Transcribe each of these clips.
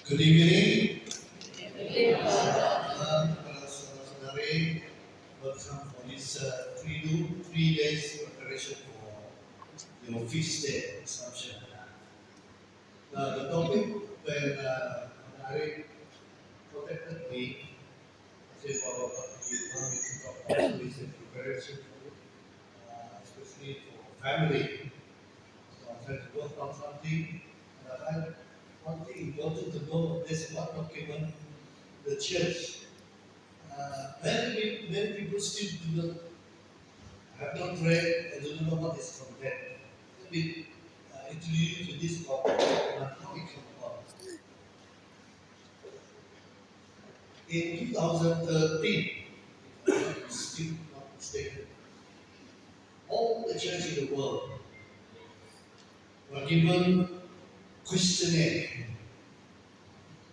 Good evening. Para saudara-saudari, welcome for this 3 days preparation for your feast day assumption. The topic when Ari contacted me, said, "Well, you want me to talk about is the preparation for, especially for family." So I tried to work on something, and I find one thing important to know. There's one document, the church. Many people still do not have not read and do not know what is content. Let me introduce you to this topic and how it came about. In 2013, if I'm still not mistaken, all the churches in the world were given questionnaire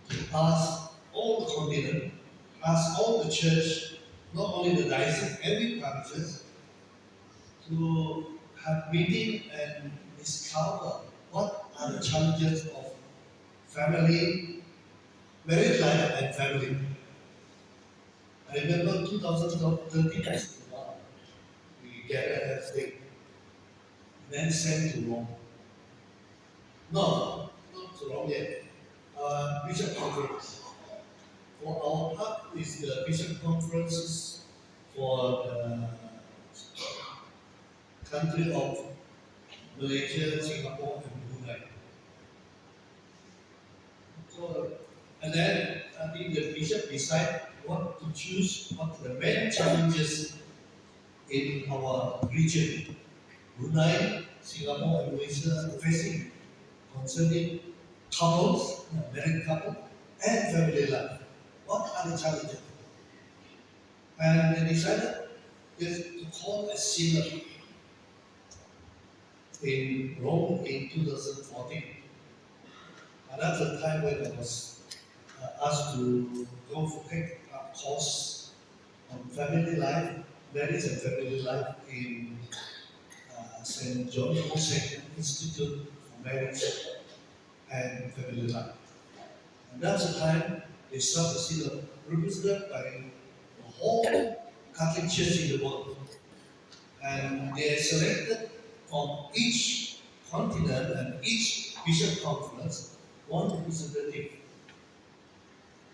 to ask all the continent, ask all the church, not only the diocese, every parishes, to have meeting and discover what are the challenges of family, married life and family. I remember 2013 is the one we gathered as they then sent to Rome. No, not to Rome yet. Bishop Conference. For our part is the Bishop Conferences for the country of Malaysia, Singapore and Brunei. So, and then I think the bishop decide what to choose, what the main challenges in our region, Brunei, Singapore, and Malaysia are facing concerning couples, married couple, and family life. What are the challenges? And they decided just to call a synod in Rome in 2014. And that's the time when I was asked to go for take a course on family life, marriage and family life in St. John Joseph Institute for Marriage and Family Life. And that's the time they start to see the represented by the whole Catholic Church in the world. And they selected from each continent and each bishop conference one representative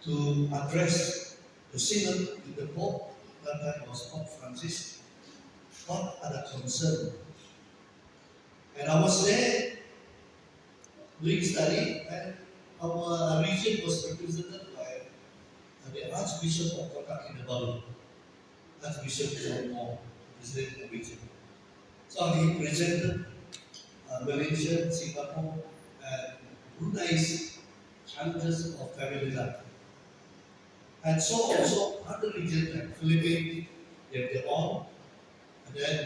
to address the synod with the Pope. That time was Pope Francis. What are the concerns? And I was there doing study, and our region was represented by the Archbishop of Kota Kinabalu, Archbishop John Moore, president of the region. So he presented Malaysia, Singapore, and Brunei's challenges of family life. And so also other regions like Philippines, they have their own, and then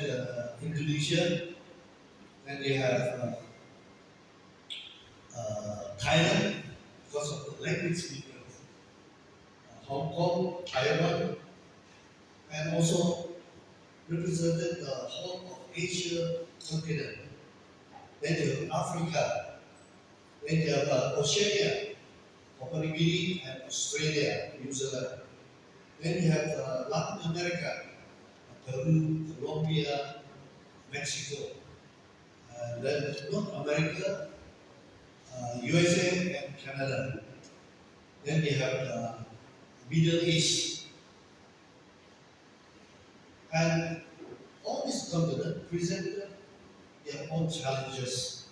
Indonesia, then they have Thailand because of the language difference, Hong Kong, Taiwan, and also represented the whole of Asia continent. Then you have Africa, then you have Oceania, Papua New Guinea, and Australia, New Zealand. Then you have Latin America, Peru, Colombia, Mexico. Then North America, USA and Canada. Then you have the Middle East. And all these continents presented their own challenges.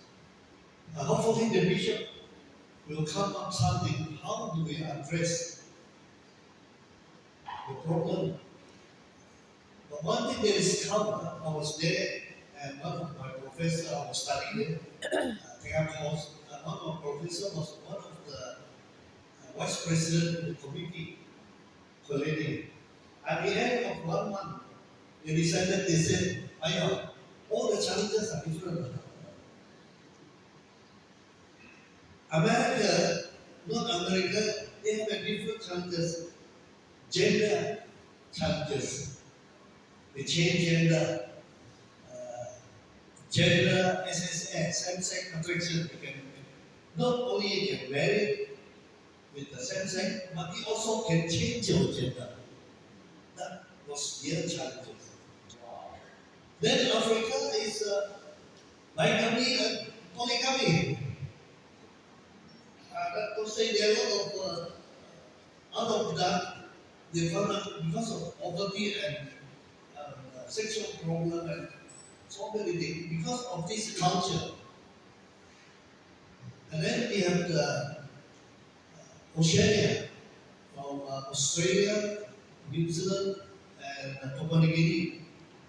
Hopefully the bishop will come up something. How do we address the problem? But one thing that is common, I was there, and one of my professors, I was studying there, take up course, one of my professors was one of the vice president of the committee collating. At the end of 1 month, they decided, they said, Ayo, all the challenges are different. America, North America, they have a different challenges, gender challenges. They change gender, SSA, same-sex attraction. You can, not only you can marry, with the same sex, but he also can change your gender. That was their challenges. Then Africa is bigamy and polygamy. That to say there are a lot of out of that, they found out because of poverty and sexual problem and so many things, because of this culture. And then we have the Oceania, from Australia, New Zealand, and Papua New Guinea.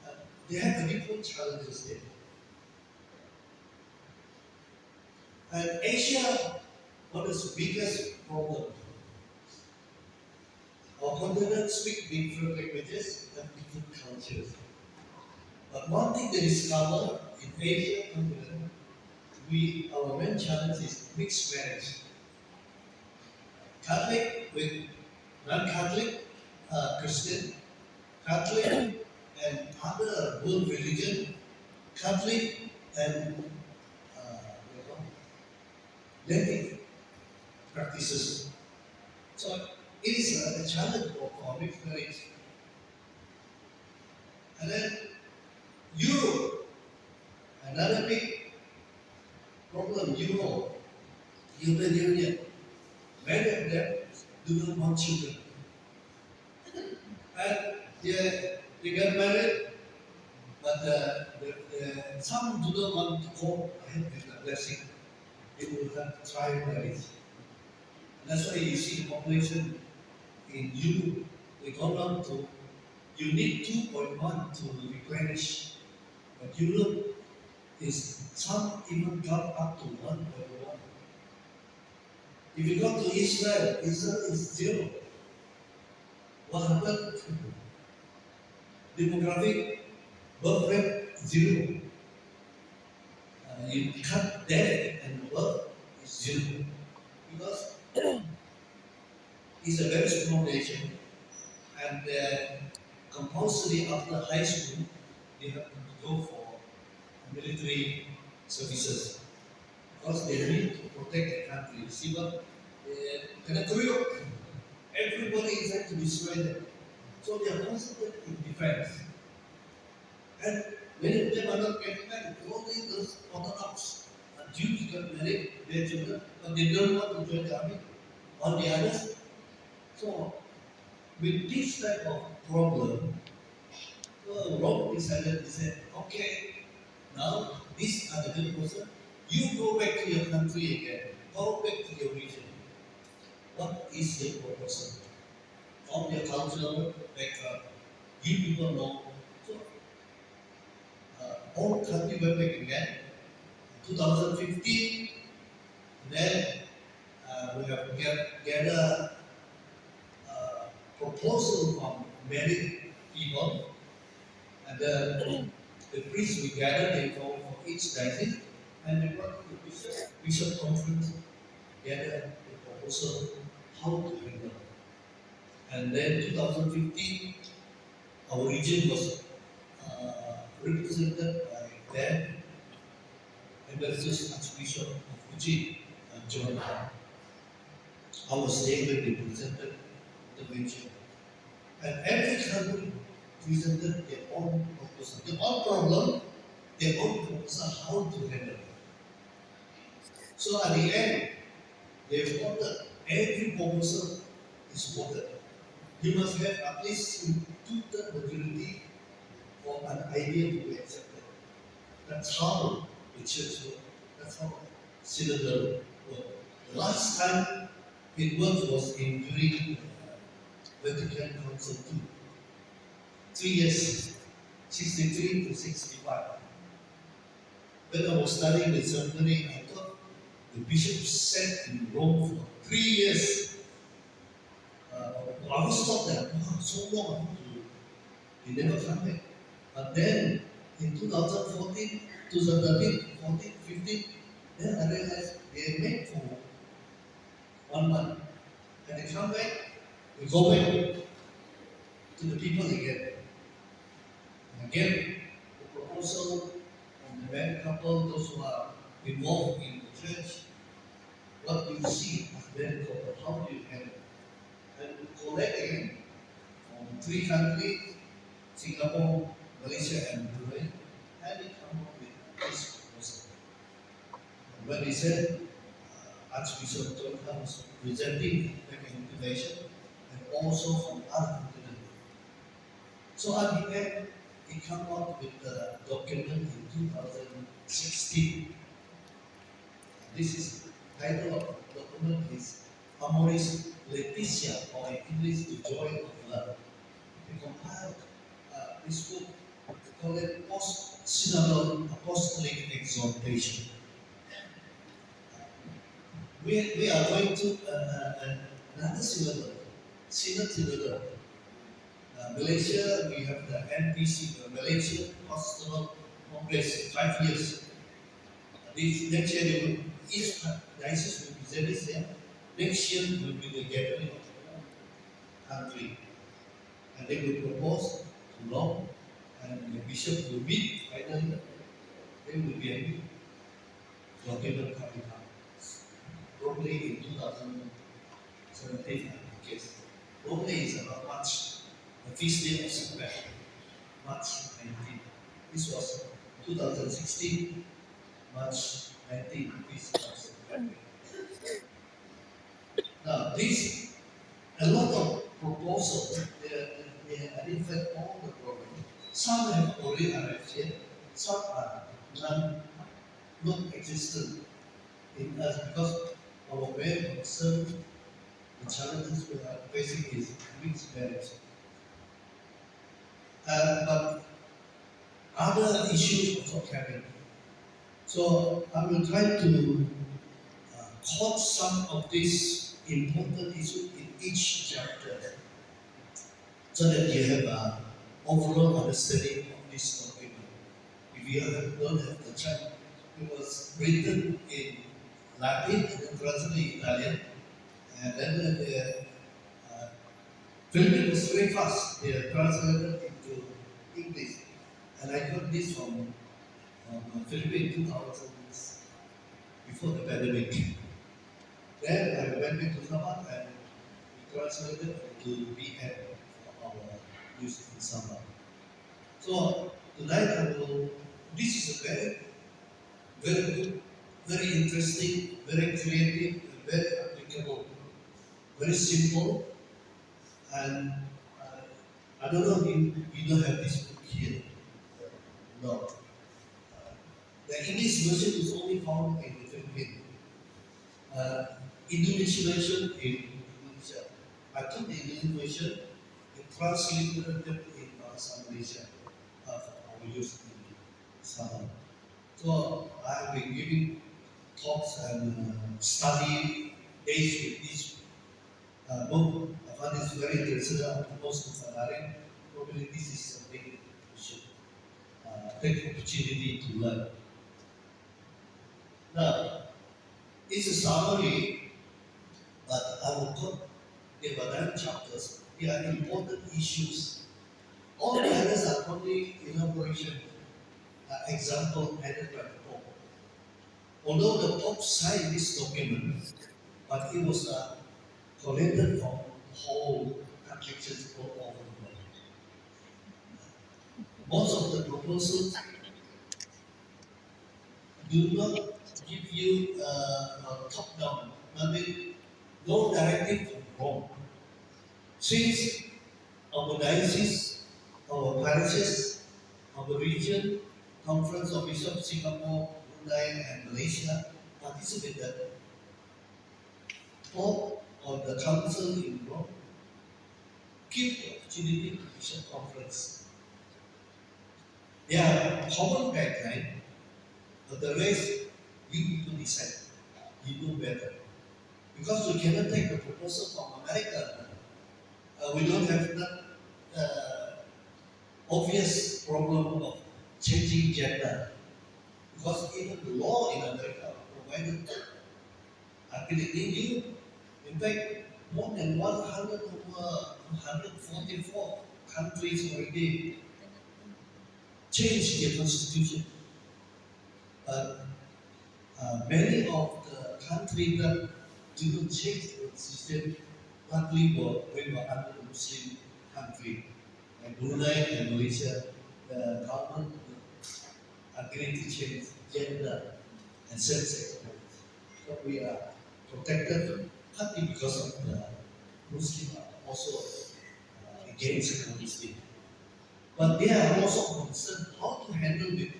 Uh, they have the different challenges there. And Asia, what is the biggest problem? Our continent speak different languages and different cultures. But one thing they discover in Asia continent, our main challenge is mixed marriage. Catholic with non-Catholic, Christian, Catholic and other world religion, Catholic and Latin practices. So it is a challenge for mixed marriage. And then Europe, another big problem, European Union. Many of them do not want children. And they get married, but some do not want to go ahead with the blessing. They will have trial marriage. And that's why you see the population in Europe, they go down to, you need 2.1 to replenish. But Europe is, some even got up to 1.1. If you go to Israel, Israel is zero. What happened? Demographic birth rate zero. You cut death and birth is zero. Because it's a very small nation, and compulsory after high school, they have to go for military services. Because they need to protect the country. See what? Everybody is trying to destroy them. So they are constantly in defense. And many of them are not getting married. Only those Orthodox Jews got married, their children, but they don't want to join the army. On the others. So with this type of problem, Rome decided, they said, okay, now these are the good person. You go back to your country again. Go back to your region. What is your proposal? From your cultural background, you people know. So, all country went back again. 2015, then we have gathered proposal from many people, and the priests we gathered, they go for each diocese, and they brought to the bishop conference, gather the proposal how to handle. And then 2015, our region was represented by then Emeritus Archbishop of Fuji, John. Our state will be presented the region. And every country presented their own proposal. The own problem, their own proposal how to handle it. So at the end, they voted. Every proposal is voted. You must have at least 2/3 majority for an idea to be accepted. That's how the church works. That's how synodal works. The last time it worked was during Vatican Council II. 3 years, 63 to 65. When I was studying the seminary, I thought the bishop sat in Rome for 3 years. I was thought that, wow, so long, he never come back. But then in 2014, 2013, 14, 15, then I realized they met for 1 month. And they come back, we go back to the people again. And again, the proposal from the married couple, those who are involved in the church, what do you see then how do you handle? And collect again from three countries, Singapore, Malaysia, and Brunei, and they come up with this proposal. And when they said Archbishop John was presenting recommendation and also from other continents. So at the end, he came up with the document in 2016. This is the title of the document is Amoris Laetitia, or in English, the joy of love. He compiled this book, we call it Post-Synodal Apostolic Exhortation. We are going to another synod. Malaysia, we have the NPC, the Malaysian Pastoral Congress, 5 years. This next year, each diocese will present this there. Next year will be the gathering of the country. And they will propose to law, and the bishop will meet finally. There will be a document coming out. Probably in 2017, I guess. Probably is about March, the feast day of September, March 19. This was 2016, March 19, feast of September. Now, this, a lot of proposals, they identified all the problems. Some have already arrived here, some are non-existent in us because our very concern, the challenges we are facing is mixed marriage. But other issues also carry. So I will try to quote some of these important issues in each chapter so that you have an overall understanding of this document. If you don't have the time, it was written in Latin and then translated in Italian, and then the Philippines was very fast. They translated into English, and I got this from Philippines 2000 before the pandemic. Then I went back to Sabah and we translated to BN for our use in Sabah. So tonight I will. This is a very good, very interesting, very creative, very applicable, very simple, and I don't know if you don't have this book here. No. The English version is only found in the Philippines. Indonesian version in Indonesia. I took the Indonesian version and translated it in Bahasa Malaysia for our use in Sabah. So I have been giving talks and study days with this book. I found this very interesting. I'm supposed to study. Probably this is something we should take opportunity to learn. Now, it's a summary, but I will put there were 9 chapters. They are important issues. All the others are only elaboration, example added by the Pope. Although the Pope signed this document, but it was collected from whole Catholic Church all over the world. Most of the proposals do not give you a top-down, I mean, no directive from Rome. Since our diocese, our parishes, our region, Conference of Bishops Singapore, Brunei, and Malaysia participated, Pope or the Council in Rome give the opportunity to Bishop Conference. They are common guideline, but the rest you need to decide. You know better. Because we cannot take the proposal from America. We don't have that obvious problem of changing gender. Because even the law in America provided ability you. In fact, more than 144 countries already changed their constitution. But many of the countries that did not change the system partly when we were under the Muslim country. Like Brunei and Malaysia, the government agreed to change gender and sex marriage. So we are protected partly because of the Muslim are also against communism. But they are also concerned how to handle it.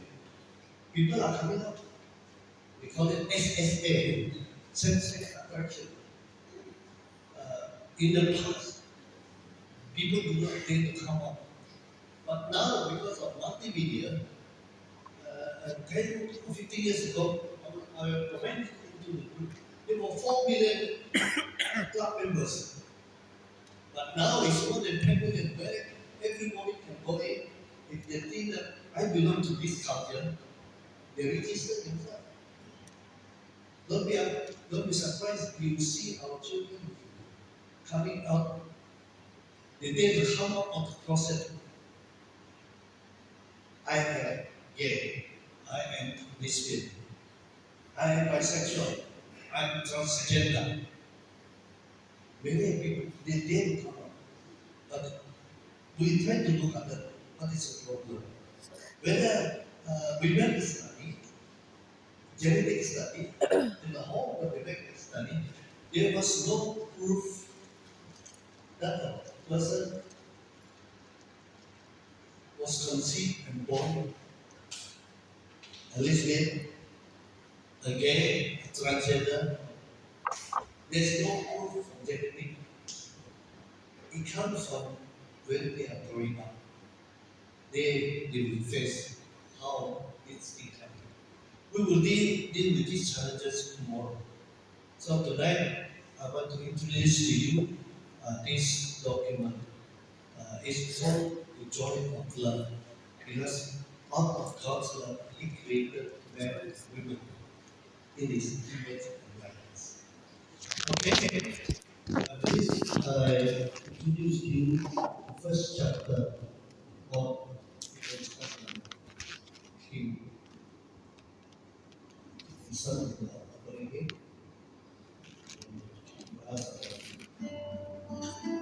People are coming up. We call it SSA, same-sex attraction. In the past, people do not tend to come up. But now, because of multimedia, 10 or 15 years ago, I went into the group. There were 4 million club members. But now it's more than 10 million. Where everybody can go in. If they think that I belong to this culture, they register themselves. Don't be surprised if you see our children coming out. They tend to come out of the closet. I am gay. I am lesbian. I am bisexual. I am transgender. Many people they tend to come out. But we try to look at that. What is the problem? Whether women study, genetic study, in the whole of the genetic study, there was no proof that a person was conceived and born a lesbian, a gay, a transgender. There's no proof from genetic. It comes from when they are growing up. They will face how it's becoming. We will deal with these challenges tomorrow. So tonight, I want to introduce to you this document. It's called The Joy of Love. Because out of God's love, He created man and women in His image and likeness. Okay, please introduce you the first chapter of Him, the Son of God.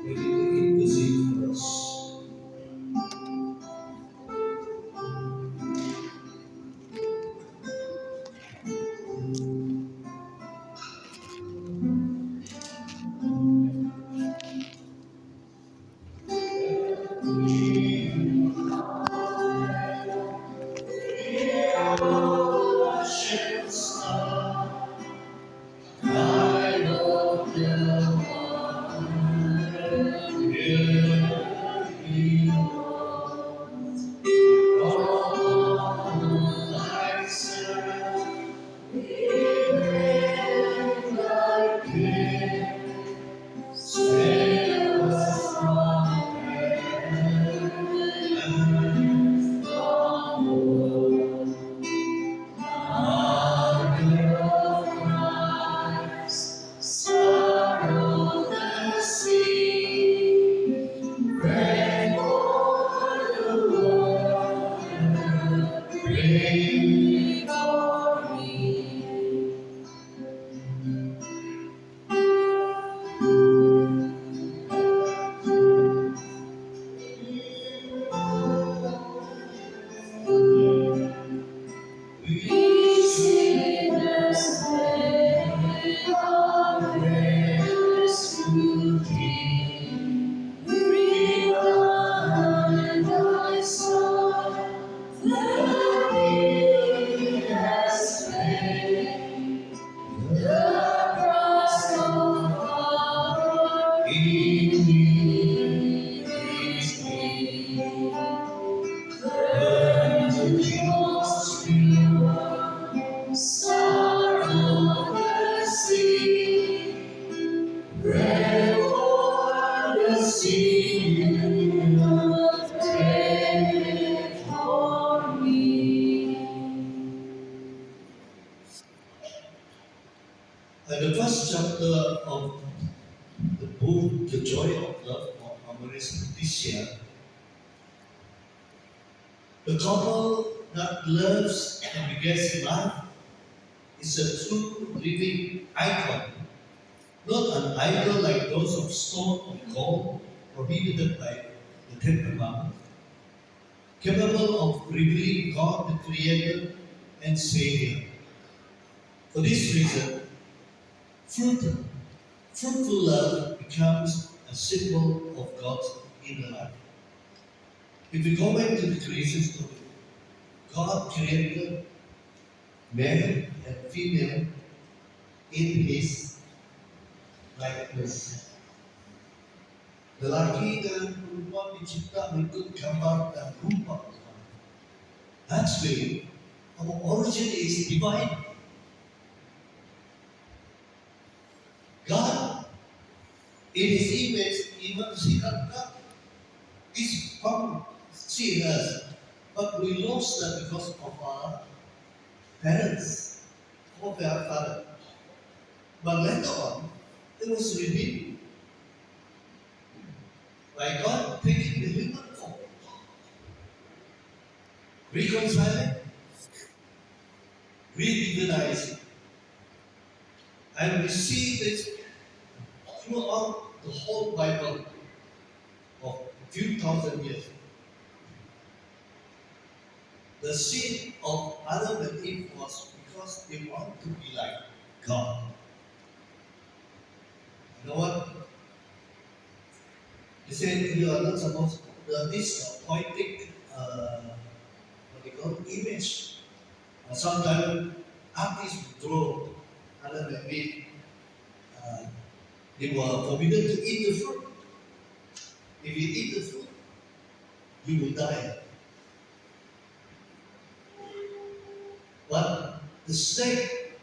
Ready to intercede for us. The first chapter of the book, The Joy of Love, of Amaris Leticia, the couple that loves and begets life is a true living icon not an idol like those of stone or gold prohibited by the Ten Commandments, capable of revealing God the Creator and Savior. For this reason, fruit, fruitful love becomes a symbol of God's inner life. If we go back to the creation story, God created male and female in His likeness. Lelaki dan perempuan dicipta mengikut gambar dan rupa Tuhan. That's why our origin is divine. God, in His image, even God is from seeing us, but we lost that because of our parents, of our father. But later on, it was revealed by God taking the human form, reconciling, redivinizing. And we see this throughout the whole Bible of a few thousand years. The sin of Adam and Eve was because they want to be like God. You know what? They said you are not supposed to, this poetic, what they call image. Sometimes artists draw Adam and Eve. They were forbidden to eat the fruit. If you eat the fruit, you will die. But the snake,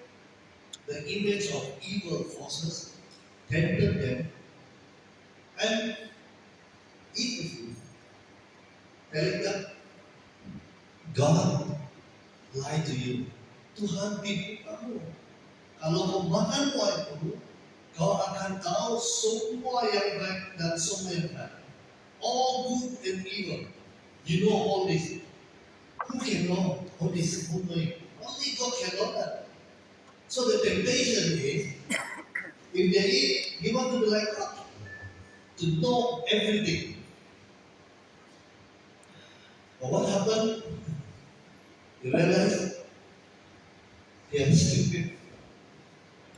the image of evil forces, tempted them and eat the fruit, telling them, God lied to you. Tuhan tipu kamu. Kalau kau makan buah itu, kau akan tahu semua yang baik dan semua yang baik. All good and evil. You know all this. Who can know all this? Who know it? Only God can know that. So the temptation is, if they eat, they want to be like God, to know everything. But what happened? You realize they are stupid.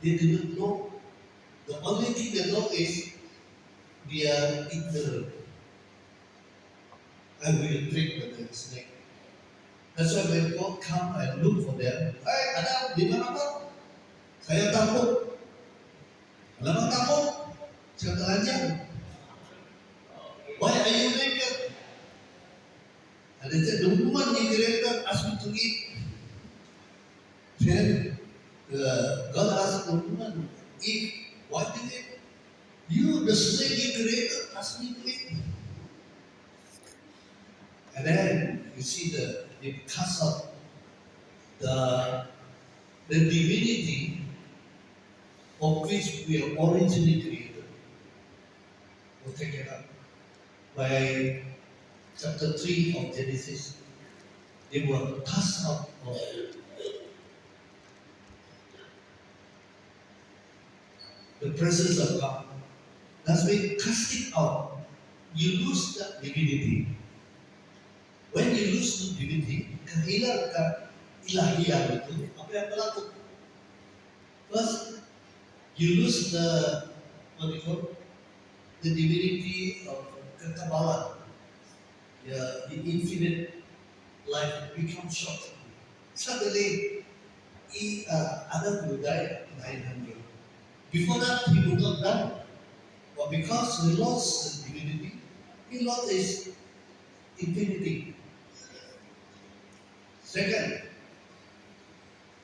They do not know. The only thing they know is they are ignorant. I will drink the snake. That's why when God come and look for them, hey Adam, di mana kau? Saya takut. Kenapa takut? Saya telanjang. Why are you naked? And they said, the woman you created asked me to eat. Then God asked the woman, eat. Why did it? You, the snake you created, asked me to eat. And then you see because of the divinity of which we are originally created, we'll take it up by chapter 3 of Genesis. They were cast out of the presence of God. That's why casting out, you lose that divinity. When you lose the divinity, kehilangan keilahian itu, apa yang berlaku? First, you lose the what you call the divinity of kekebalan. The infinite life becomes short. Suddenly, Adam will die at 900. Before that, he would not die. But because he lost the divinity, he lost his infinity. Second,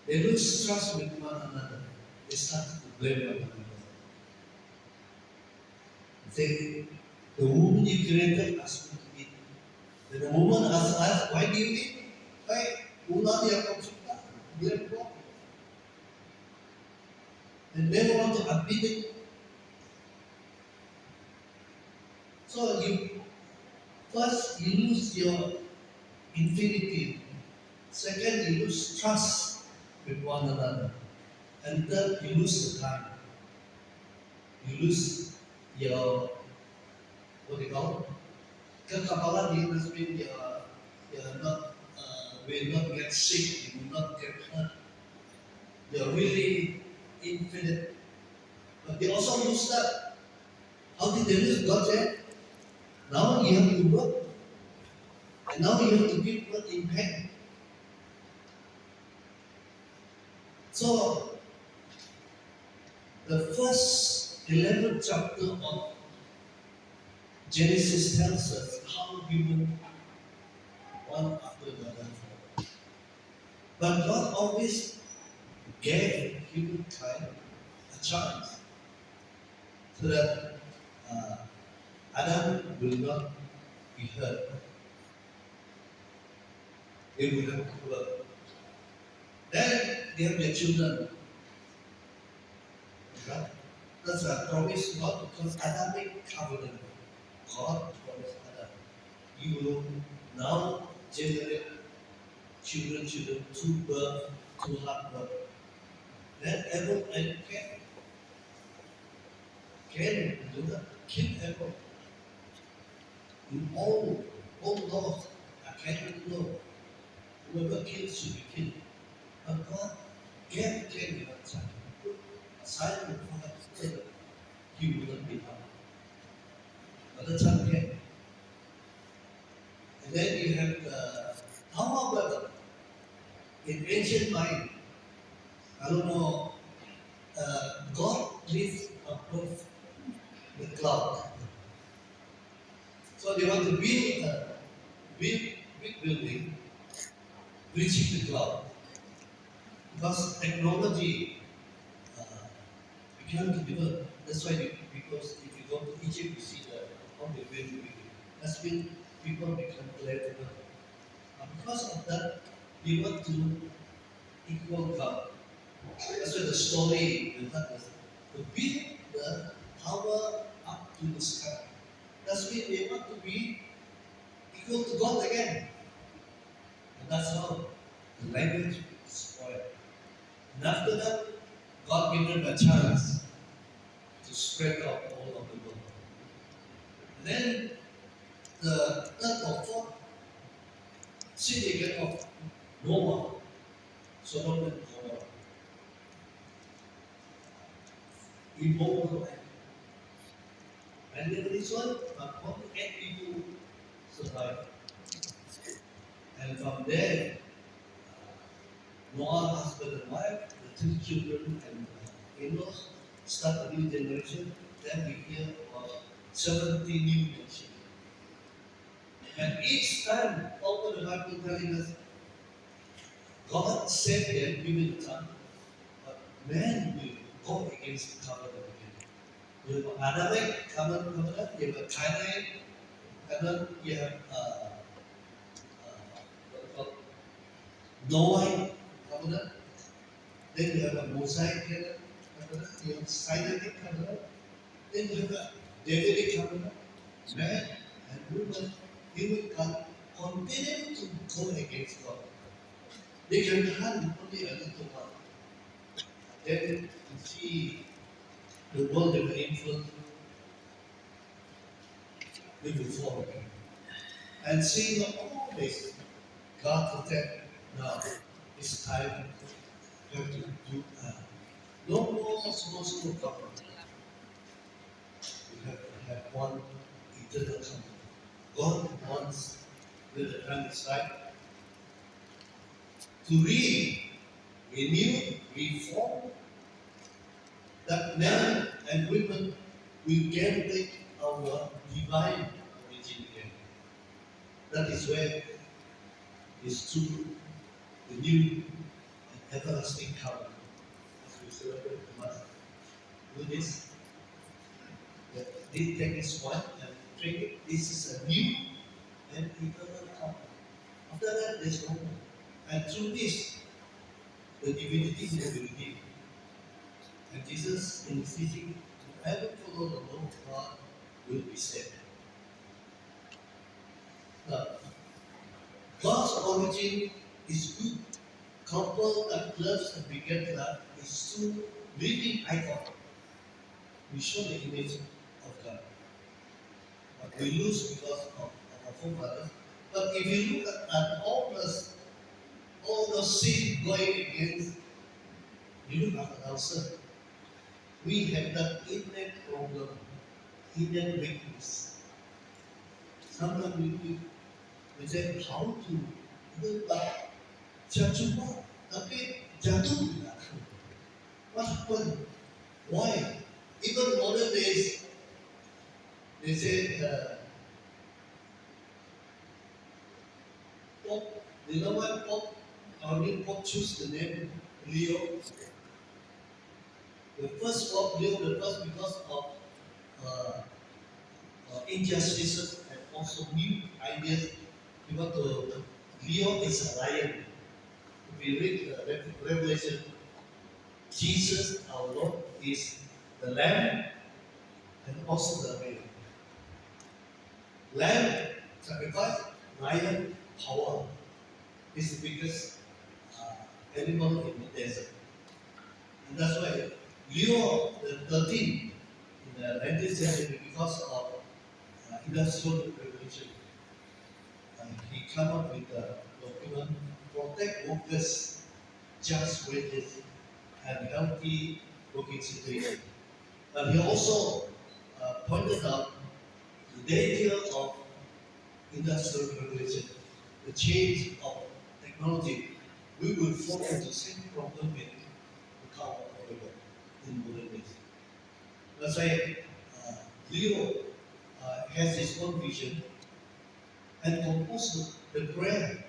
they lose trust with one another. They start to blame one another. Say, the woman you created asked me to eat. Then the woman asked us, why do you eat? Hey, ular yang kau cipta, blame God. And they want to admit it. So first you lose your infinity. Second, you lose trust with one another. And third, you lose the time. you lose your, what do you call it? Kekebalan means you're not, will not get sick, you will not get hurt. You're really infinite. But they also lose that. How did they lose? God said, now you have to work, and now you have to give birth in pain. So, the first 11 chapter of Genesis tells us how human one after another fall. But God always gave humankind a chance so that uh, Adam will not be hurt. They will have to work. Then they have their children. Right? That's a promise God because Adamic covenant. God promised Adam, you will now generate children through birth, through hard work. Then Abel and Cain do that. Kill Abel. In all laws, I cannot know. Whoever kills should be killed. But God gave Cain a child. Aside from that, so that he will not be harmed. But the child came. And then you have the Hawa brother. In ancient mind, I don't know, God lives above the cloud. So they want to build a big building reaching the cloud. Because technology became developed. That's why because if you go to Egypt, you see how they build the building. That's when people become clever. Because of that, we want to equal God. That's why the story we had was to build the tower up to the sky. That's why they want to be equal to God again. And that's how the language is spoiled. And after that, God gave them a chance to spread out all of the world. And then the third or fourth sin again of Noah, Solomon, Gomorrah. Immoral. And then this one, but only 8 people survived. And from there, Noah, husband and wife, the 3 children and in-laws, start a new generation. Then we hear about 70 new nations. And each time, over the Bible telling us, God saved them, given the time, but man will go against the covenant again. You have Adamic covenant, you have a Canaanite covenant, you have what called Noah covenant, then you have a Mosaic covenant, you have Sinaitic covenant, then you have a Davidic covenant. Man and woman, human can continue to go against God. They can hunt only a little while. Then you see the world that they influence, they will fall again. And seeing all this, God said, now it's time you have to do no more small government. You have to have one eternal company. God wants, when the time is right, to renew, reform, that men and women will get back our divine origin again. That is where is true, the new and everlasting covenant. As we celebrate the Mass, do this. This take this one and drink it. This is a new and eternal covenant. After that, there's no more. And through this, the divinity will be revealed. And Jesus, in his teaching, whoever follow the law of God will be saved. Now, God's origin is good. Couple that loves and beget love is true living icon. We show the image of God. But we lose because of our forefathers. But if you look at all the sin going against, you look at ourselves. We have that innate problem, innate weakness. Sometimes we say how to but jatuh tapi jatuh juga. What happened? Why? Even modern days, they say Pope. You know why Pope? Our new Pope choose the name Leo. The first Pope Leo the first because of uh, injustices and also new ideas. You want to Leo is a lion. If we read Revelation, Jesus, our Lord, is the Lamb and also the Lamb. Lamb sacrifice, lion power. This is the biggest animal in the desert. And that's why Leo the 13th in the 19th century, because of industrial revolution, he came up with a document protect workers, just wages, and healthy working situation. But he also pointed out the danger of industrial revolution, the change of technology. We will fall into the same problem with the power of labor in modern days. That's why Leo has his own vision and composed the prayer.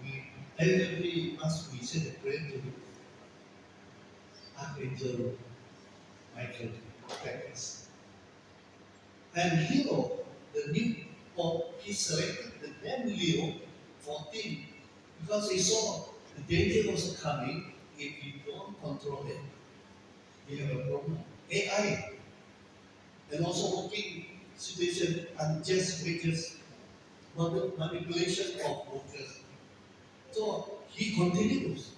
We every month we say the prayer to Archangel Michael protect us. And Leo, the new Pope, he selected the name Leo 14 because he saw the danger was coming if you don't control it. You have a problem. AI and also working situation and just wages, manipulation of workers. So he continues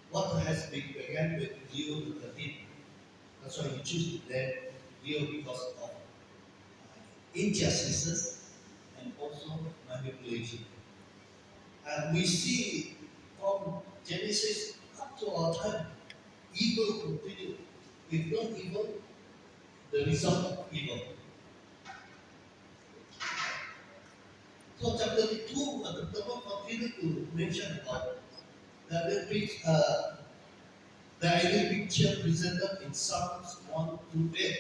what has been began with Leo the 13th. That's why he chose the name Leo because of injustices and also manipulation. And we see from Genesis up to our time, evil continue. If not evil, the result of evil. So chapter 2, the Lord continued to mention about the ideal picture presented in Psalms 1 to 8.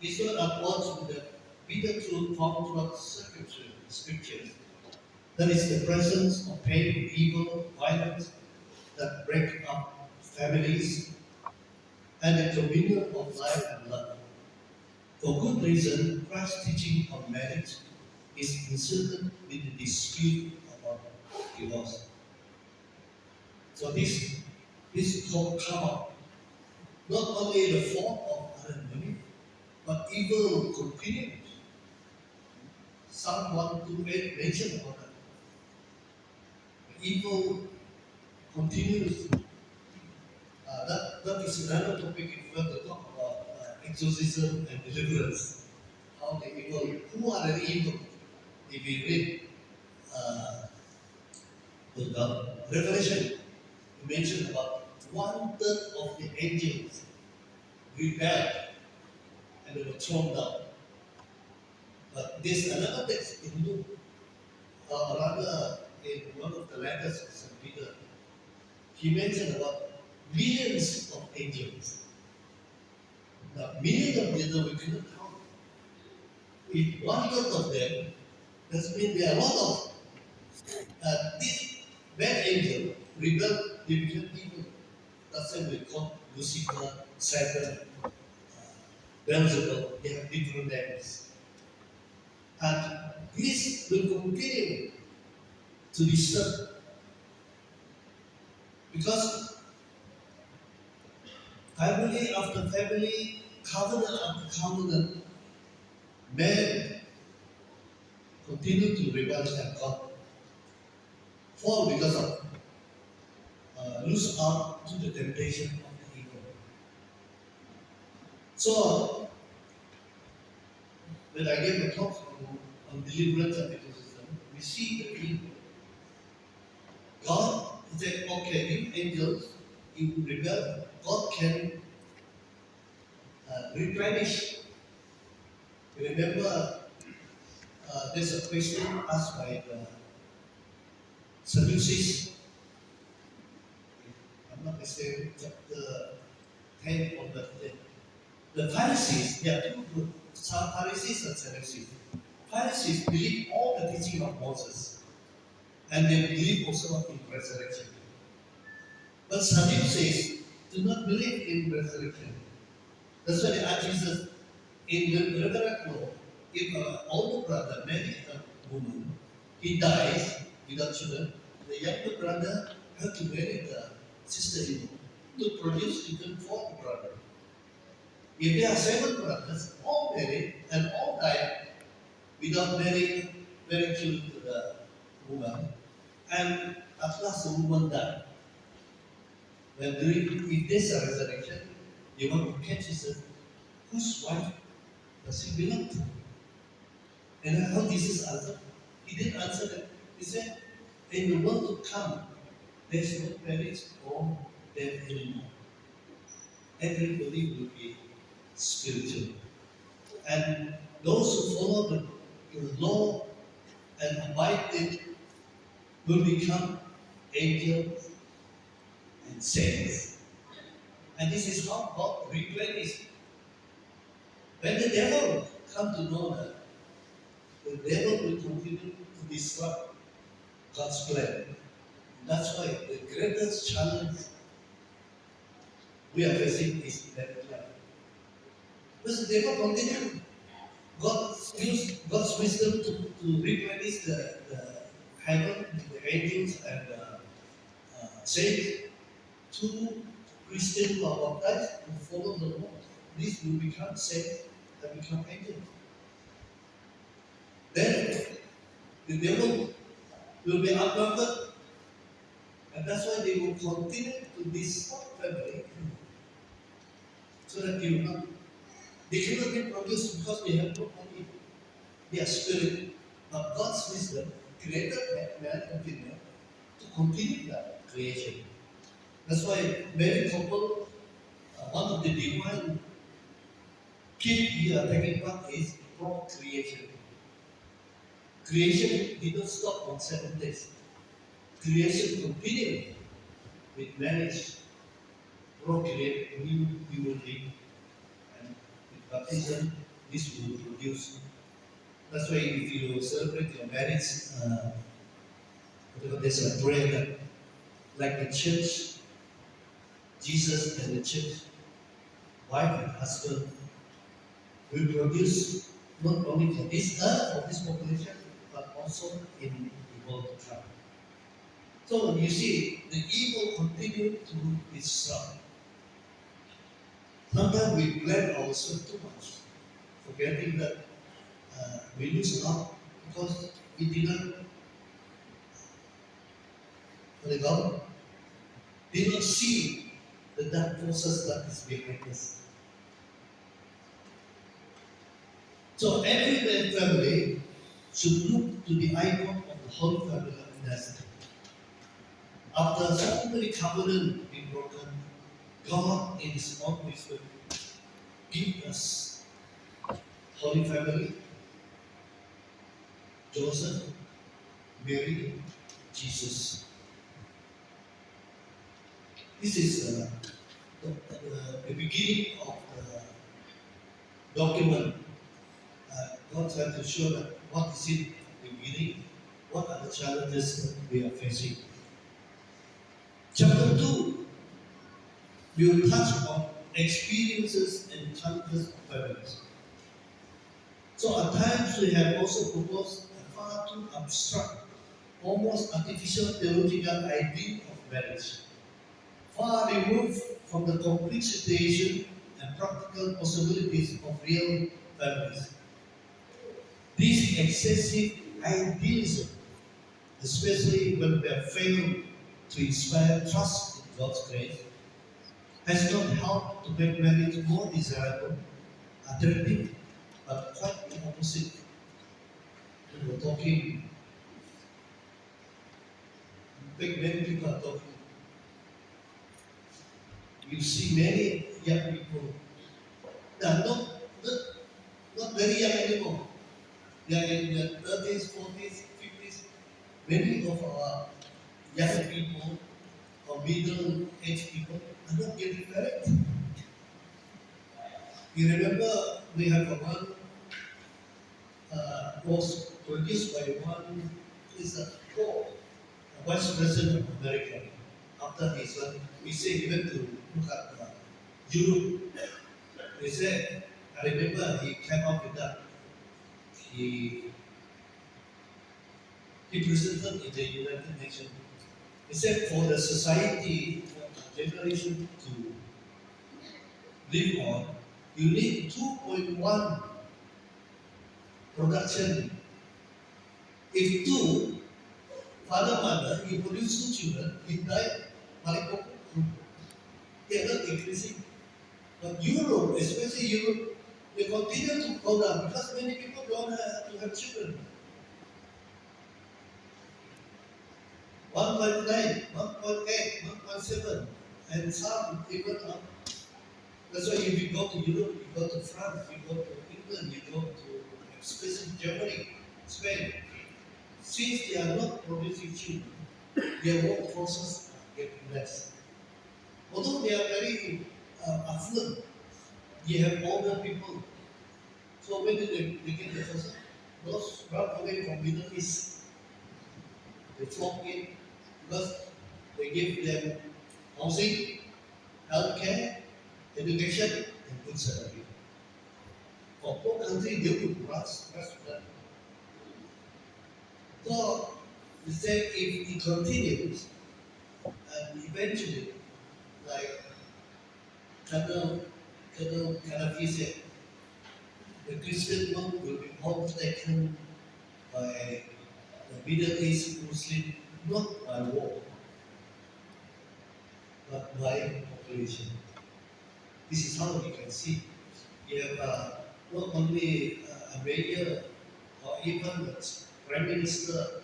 Israel upwards with the bitter truth found throughout scriptures. That is the presence of pain, evil, violence that break up families and the communion of life and love. For good reason, Christ's teaching on marriage is inserted with the dispute about divorce. So this come up not only the fault of Adam and Eve, but evil continues. Psalm 128 mentioned about that. Evil continues. That is another topic if we want to talk about exorcism and deliverance. How the evil, who are the evil? If we read the Revelation, we mentioned about 1/3 of the angels rebelled and they were thrown down. But this another text in Luke, rather in one of the letters of St. Peter, he mentioned about millions of angels. Now, millions of angels we cannot count. If 1/3 of them, that means there are a lot of this bad angel rebel, they become evil. That's why we call Lucifer, Satan, Beelzebub, they have different names. And this will continue to disturb because family after family, covenant after covenant, men continue to rebel against God, fall because of lose out to the temptation of the evil. So when I gave a talk on deliverance and exorcism, we see the people. God said, okay, you angels, you rebel, God can replenish. You remember, there's a question asked by the Sadducees, I'm not mistaken, chapter 10 of the Pharisees, there are two groups, some Pharisees and Sadducees. Pharisees believe all the teaching of Moses, and they believe also in resurrection. But Sadducees do not believe in resurrection. That's why they ask Jesus, in the resurrection law, if an older brother marries a woman, he dies without children, the younger brother has to marry the sister-in-law to produce even fourth brother. If there are seven brothers, all married and all died without marrying children to the woman, and at last the woman died. When if there's a resurrection, you want to catch Jesus, whose wife does he belong to? And how Jesus answered? He didn't answer that. He said, in the world to come, there's no marriage or death anymore. Everybody will be spiritual. And those who follow the law and abide it will become angels and saints. And this is how God replenishes. When the devil come to know that, the devil will continue to disrupt God's plan. That's why the greatest challenge we are facing is that life. Because the devil continues. God used God's wisdom to replenish the heaven, the angels, and saints to Christians who are baptized and follow the Lord. These will become saints and become angels. Then the devil will be outnumbered, and that's why they will continue to disrupt family so that they cannot be produced because they have no body. They are spirit. But God's wisdom created man and female to continue that creation. That's why married couple, one of the divine gift we are taking part is procreation. Creation did not stop on 7 days. Creation continued with marriage, procreate new human being, and with baptism, this will produce. That's why if you celebrate your marriage, there's a prayer that, like the church, Jesus and the church, wife and husband, will produce not only for this earth, for this population, but also in the world to come. So you see, the evil continues to disrupt. Sometimes we blame ourselves too much, forgetting that we lose out because we didn't, did not see the dark forces that is behind us. So every family should look to the icon of the Holy Family of Nazareth. After so many covenants being broken, God in His own wisdom give us Holy Family, Joseph, Mary, Jesus. This is the beginning of the document. God tried to show that what is in the beginning, what are the challenges that we are facing. Chapter 2 will touch on experiences and challenges of families. So at times we have also proposed a far too abstract, almost artificial theological idea of marriage, far removed from the complete situation and practical possibilities of real families. This excessive idealism, especially when we have failed to inspire trust in God's grace, has not helped not to make marriage more desirable, attractive, but quite the opposite. We were talking, many people are talking. You see many young people, they are not very young anymore. They are in their 30s, 40s, 50s. Many of our young people or middle-aged people are not getting married. You remember we have a one was produced by one is a Gore, a vice president of America. After his we say he went to look at Europe. He said, I remember he came up with that. He he presented in the United Nations. He said for the society, for the generation to live on, you need 2.1 production. If two, father, mother, he produced two children, he died, Malikoku, they are not increasing. But Europe, especially Europe, they continue to go down because many people don't have to have children. 1.9, 1.8, 1.7, and some even up. That's why if you go to Europe, you go to France, you go to England, you go to especially Germany, Spain. Since they are not producing children, their workforces are getting less. Although they are very affluent, they have older people. So when they get the first, those run away from Middle East, they flock in because they give them housing, healthcare, education, and good salary. For poor country, they would rush that. So they say if it continues, and eventually, like Colonel Gaddafi said, the Christian one will be overtaken by the Middle East Muslim, not by war, but by population. This is how we can see. We have not only a mayor or even a prime minister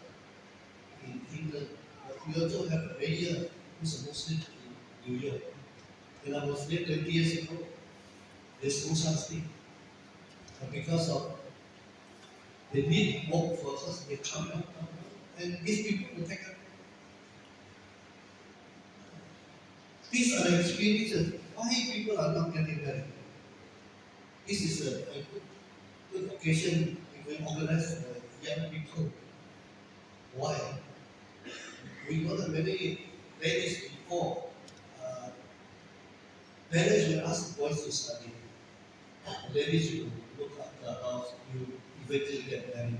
in England, but we also have a mayor who's a Muslim in New York. When I was there 20 years ago, there's no such thing. But because of the need workforces, they come out, and these people will take up. These are the experiences. Why people are not getting married? This is a good occasion if we organize for young people. Why? We know that many ladies before, uh, parents will ask the boys to study. Ladies will look after the house, you eventually get married.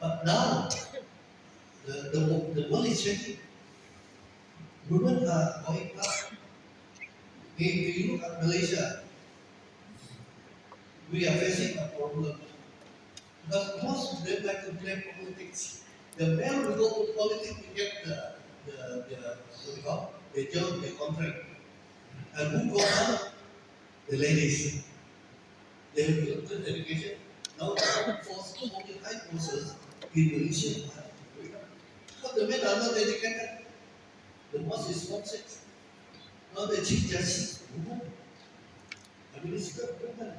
But now, the world is changing. Women are going up. If you look at Malaysia, we are facing a problem. Because most of them like to play politics. The men will go to politics to get what you call, the job, the contract. And who go out? The ladies. They have good education. Now the workforce holding high courses in Malaysia. Because the men are not educated. The most is 1/6. Now the chief justice, woman. A minister, woman.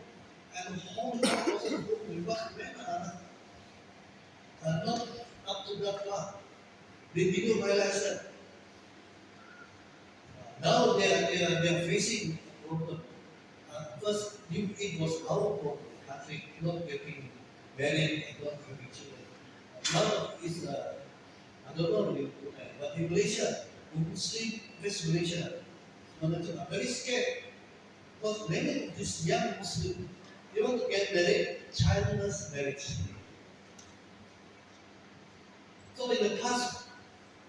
And holding high courses, woman. Because men are not up to that mark. They didn't realize that. Now they are facing a problem. First, it was our problem, country not getting married and not having children. Now it's I don't know really, but in Malaysia, Muslim West Malaysia, are very scared because many of these young Muslims they want to get married, childless marriage. So in the past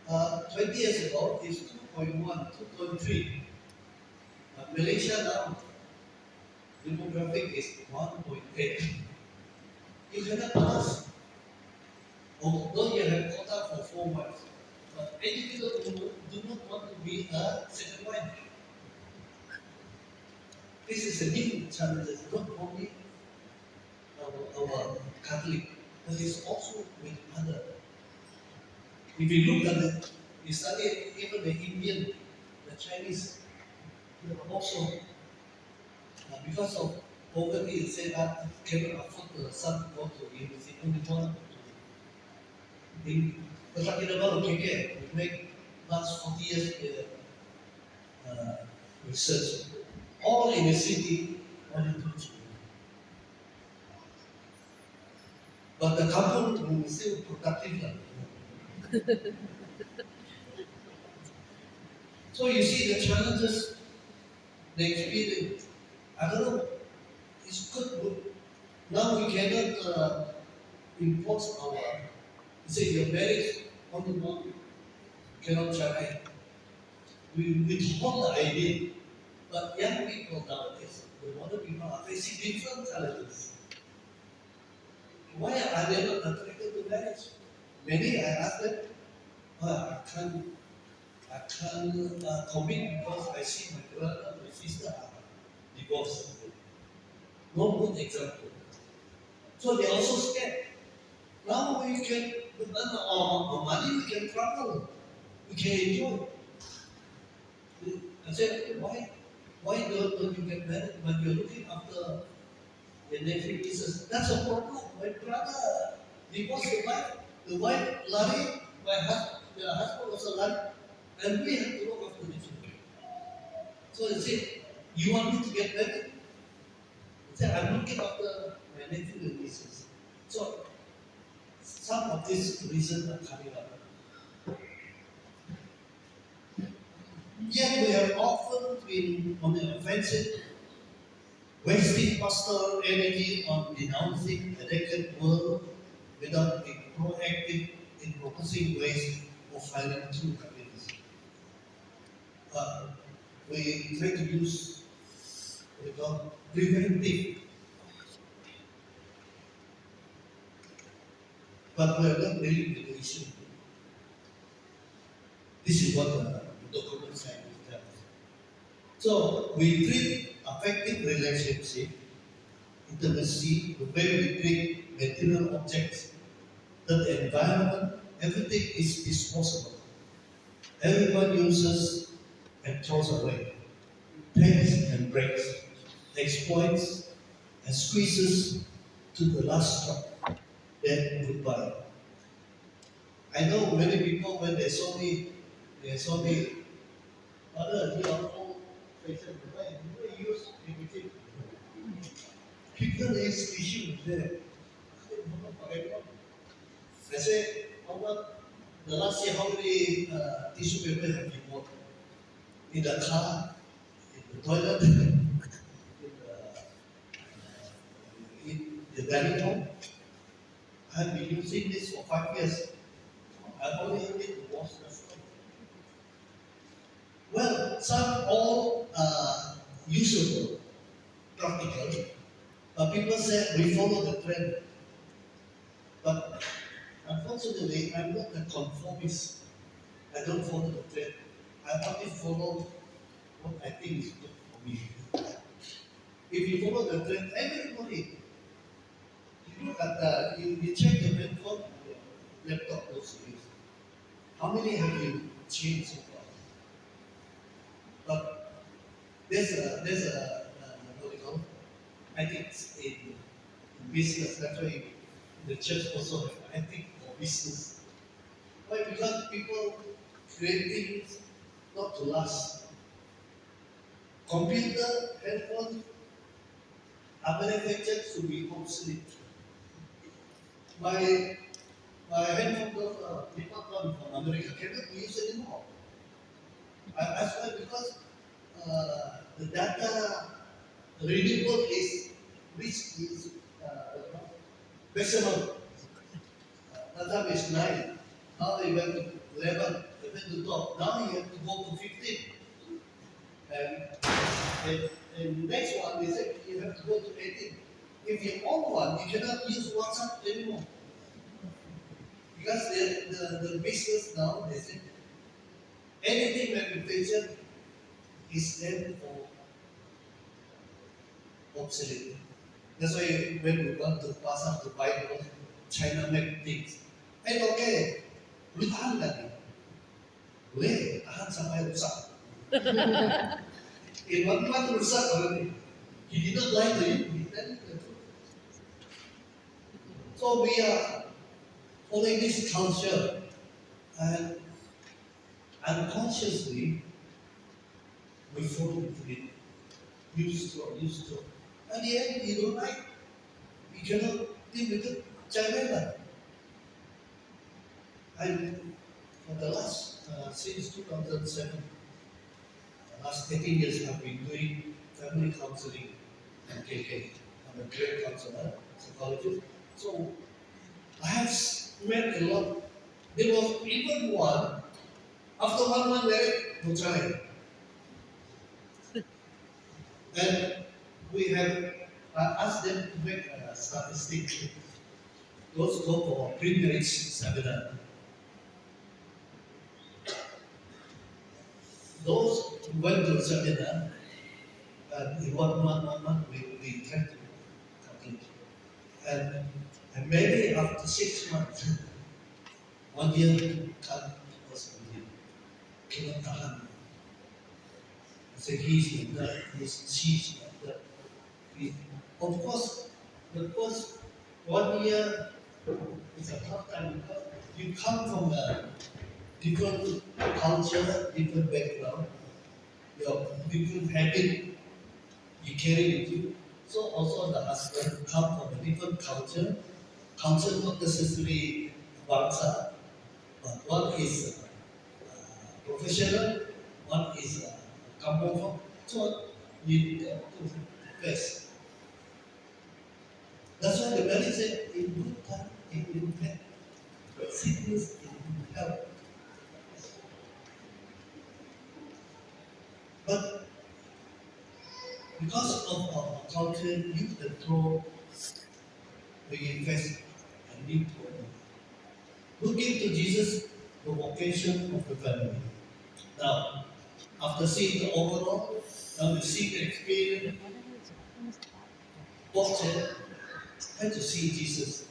20 years ago, it's 2.1, 2.3. Malaysia now, demographic is 1.8. You cannot pass. Although you have quota for 4 months, but educated women do not want to be a second wife. This is a new challenge, not only our Catholic, but it's also with other. If you look at it, you study even the Indian, the Chinese, they are also because of poverty, they say that cannot afford the son to go to university, only one. We're talking about KK, we make last 40 years research, all in the city, only two children. But the couple who is still productive. So you see the challenges they experience. I don't know, it's good, but now we cannot impose our, say your marriage on the one, cannot try. We withhold the idea. But young people nowadays, the older people are facing different challenges. Why are they not attracted to marriage? Many I ask them, oh, I can't commit because I see my brother, my sister are divorced. No good example. So they are also scared. Now we can, with our money, we can travel, we can enjoy. I said, why don't you get married when you're looking after the nephew? He says, that's a problem. My brother divorced the wife married, the husband also married, and we have to look after the children. So he said, you want me to get married? He said, I'm looking after my nephew and nieces. So some of these reasons are coming up. Yet we have often been on the offensive, wasting pastoral energy on denouncing the naked world without being proactive in proposing ways of finding true happiness. We try to use what we call preventive, but we are not dealing with the issue. This is what the document science tells. So we treat affective relationship, intimacy, the way we treat material objects, that the environment, everything is disposable. Everyone uses and throws away, takes and breaks, exploits and squeezes to the last drop, then goodbye. I know many people when they saw me, other you are all patient, you use limited. People is issue there. I say, how about the last year, how many tissue paper have you bought? In the car, in the toilet, in the dining room. I've been using this for 5 years. I only need to wash the floor. Well, some all usable, practical, but people say we follow the trend. But unfortunately, I'm not a conformist. I don't follow the trend. I only follow what I think is good for me. If you follow the trend, everybody, you look at you check your handphone, your laptop, those things. How many have you changed so far? But there's a what do you call? I think it's in business. That's why the church also have ethic for business. Why? Because people create things not to last. Computer, handphone are manufactured to be obsolete. My my handphone goes people come from America cannot be used anymore. That's why because the data renewable is which is maximum. That time is 9. Now they went to 11, they went to top. Now you have to go to 15. And, and next one, they said you have to go to 18. If you own one, you cannot use WhatsApp anymore. Because the business now, they said anything manufactured is then for obsolete. That's why when we went to pasar to buy those China made things, okay, we tahan lagi. Boleh, tahan sampai rusak. One month rusak already. He did not lie to you, he tell you the truth. So we are following this culture and unconsciously we fall into it. Used to. At the end, you don't like, you cannot deal with it. China, I, for the last, since 2007, the last 18 years, I've been doing family counseling at KK. I'm a great counselor, psychologist. So I have met a lot. There was even one, after 1 month married, no child. And we have asked them to make a statistic. Those go for pre-marriage seminar. Those who went to the seminar, in 1 month, we try to complete. And maybe after 6 months, 1 year, can't possibly cannot tahan. So he's like that, she's like that. Of course, the first 1 year is a tough time because you come from a different culture, different background, your different habit you carry with you. So also the husband come from a different culture. Culture not necessarily bangsa, but one is professional, one is kampong from. So you have to face. That's why the Bible said, in good time, in good bad, sickness, in good health. But because of our culture, you control, we invest and need to looking to Jesus, the vocation of the family. Now, after seeing the overall, now we see the experience. Paul said, had to see Jesus.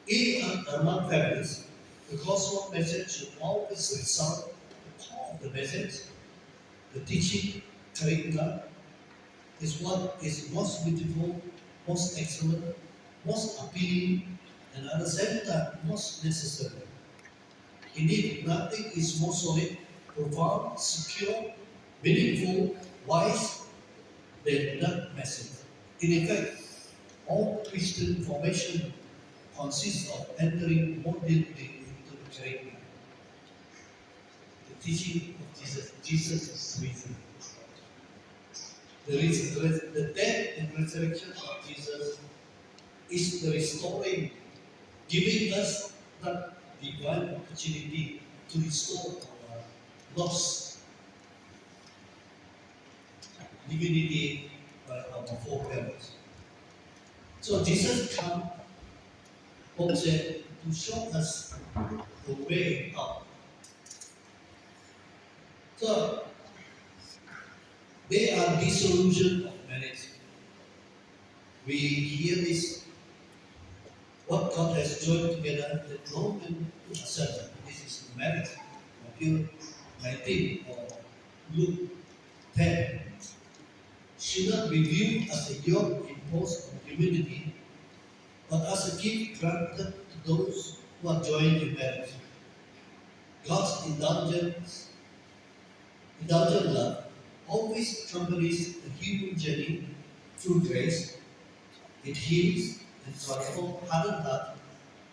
In and among families, the gospel message should always resound the core of the message. The teaching, curriculum, is what is most beautiful, most excellent, most appealing, and at the same time most necessary. Indeed, nothing is more solid, profound, secure, meaningful, wise than that message. In effect, all Christian formation consists of entering more deeply into the curriculum. The teaching of Jesus. Jesus is risen. The death and resurrection of Jesus is the restoring, giving us that divine opportunity to restore our lost divinity by our foreparents. So Jesus come, Paul said, to show us the way out. So they are dissolution of marriage. We hear this, what God has joined together, that no man put asunder. This is marriage. Matthew 19 or Luke 10 should not be viewed as a yoke imposed on humanity, but as a gift granted to those who are joined in marriage. God's indulgent love always accompanies the human journey through grace. It heals and transforms hardened heart,